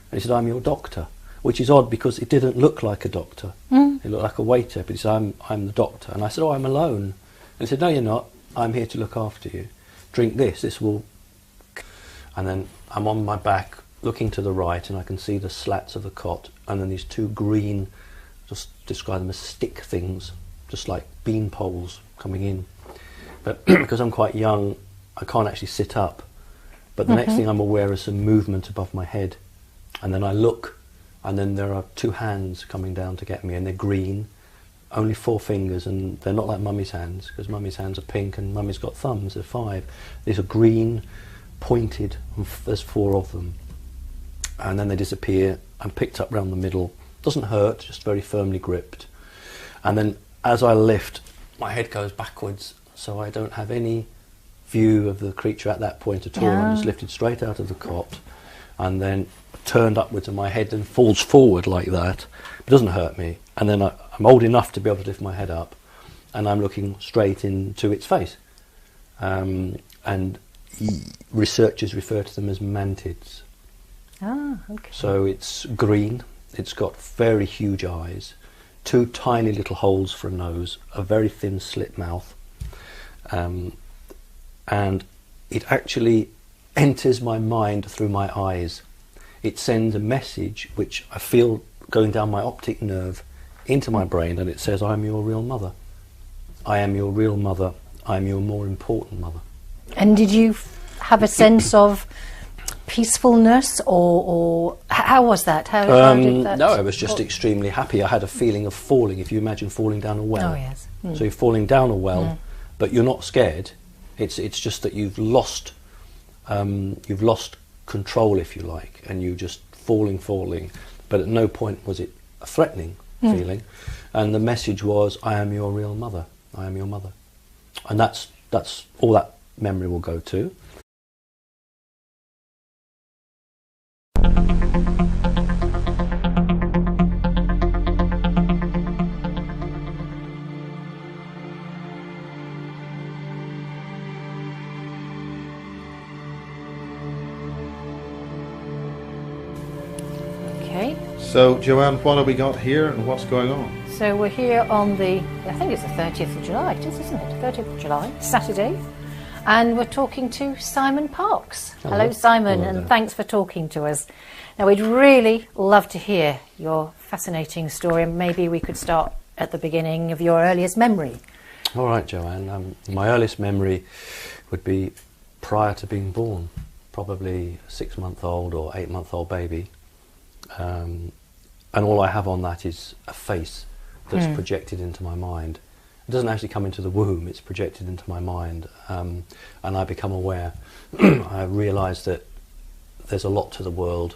And he said, I'm your doctor, which is odd because it didn't look like a doctor. It looked like a waiter, but he said, I'm the doctor. And I said, oh, I'm alone. And he said, no, you're not. I'm here to look after you. Drink this will... And then I'm on my back looking to the right, and I can see the slats of the cot, and then these two green, just describe them as stick things, just like bean poles coming in. But because I'm quite young, I can't actually sit up. But the next thing I'm aware is some movement above my head. And then I look, and then there are two hands coming down to get me, and they're green, only 4 fingers, and they're not like Mummy's hands, because Mummy's hands are pink and Mummy's got thumbs, they're 5. These are green, pointed, and there's 4 of them. And then they disappear. I'm picked up round the middle. Doesn't hurt, just very firmly gripped. And then as I lift, my head goes backwards, so I don't have any view of the creature at that point at all. I'm just lifted straight out of the cot, and then turned upwards, and my head then falls forward like that. It doesn't hurt me. And then I'm old enough to be able to lift my head up, and I'm looking straight into its face. And researchers refer to them as mantids. Ah, okay. So it's green, it's got very huge eyes, 2 tiny little holes for a nose, a very thin slit mouth, and it actually enters my mind through my eyes. It sends a message which I feel going down my optic nerve into my brain, and it says, I'm your real mother. I am your real mother. I am your more important mother. And did you have a sense of peacefulness, or how was that? How did that? No, I was just extremely happy. I had a feeling of falling. If you imagine falling down a well, Oh yes. so you're falling down a well, but you're not scared. It's just that you've lost control, if you like, and you just falling. But at no point was it a threatening feeling. And the message was, "I am your real mother. I am your mother," and that's all that memory will go to. Okay. So, Joanne, what have we got here and what's going on? So we're here on the, I think it's the 30th of July, it is, isn't it? 30th of July, Saturday. And we're talking to Simon Parks. Hello Simon, Hello and there. thanks for talking to us. Now, we'd really love to hear your fascinating story, and maybe we could start at the beginning of your earliest memory. All right, Joanne. My earliest memory would be prior to being born, probably a 6-month-old or 8-month-old baby. And all I have on that is a face that's projected into my mind. It doesn't actually come into the womb, it's projected into my mind. And I become aware, I realise that there's a lot to the world,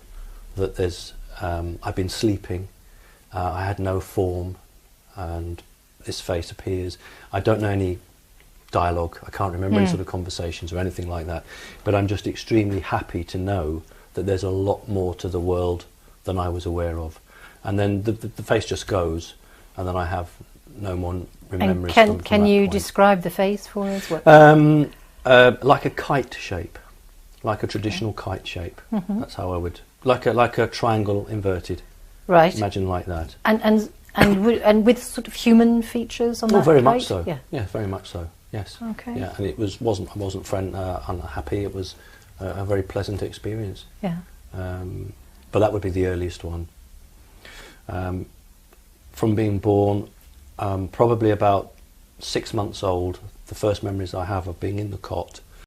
that there's, I've been sleeping, I had no form, and this face appears. I don't know any dialogue, I can't remember any sort of conversations or anything like that, but I'm just extremely happy to know that there's a lot more to the world than I was aware of. And then the face just goes, and then I have no more remembrance. And can you describe the face for us? Like a kite shape, like a traditional kite shape. That's how I would, like a triangle inverted. Right. Imagine like that. And with sort of human features on that. Oh, very kite? much so. Yeah. Very much so. Yes. Okay. Yeah, and I wasn't unhappy. It was a very pleasant experience. Yeah. But that would be the earliest one. From being born, probably about 6 months old, the first memories I have of being in the cot,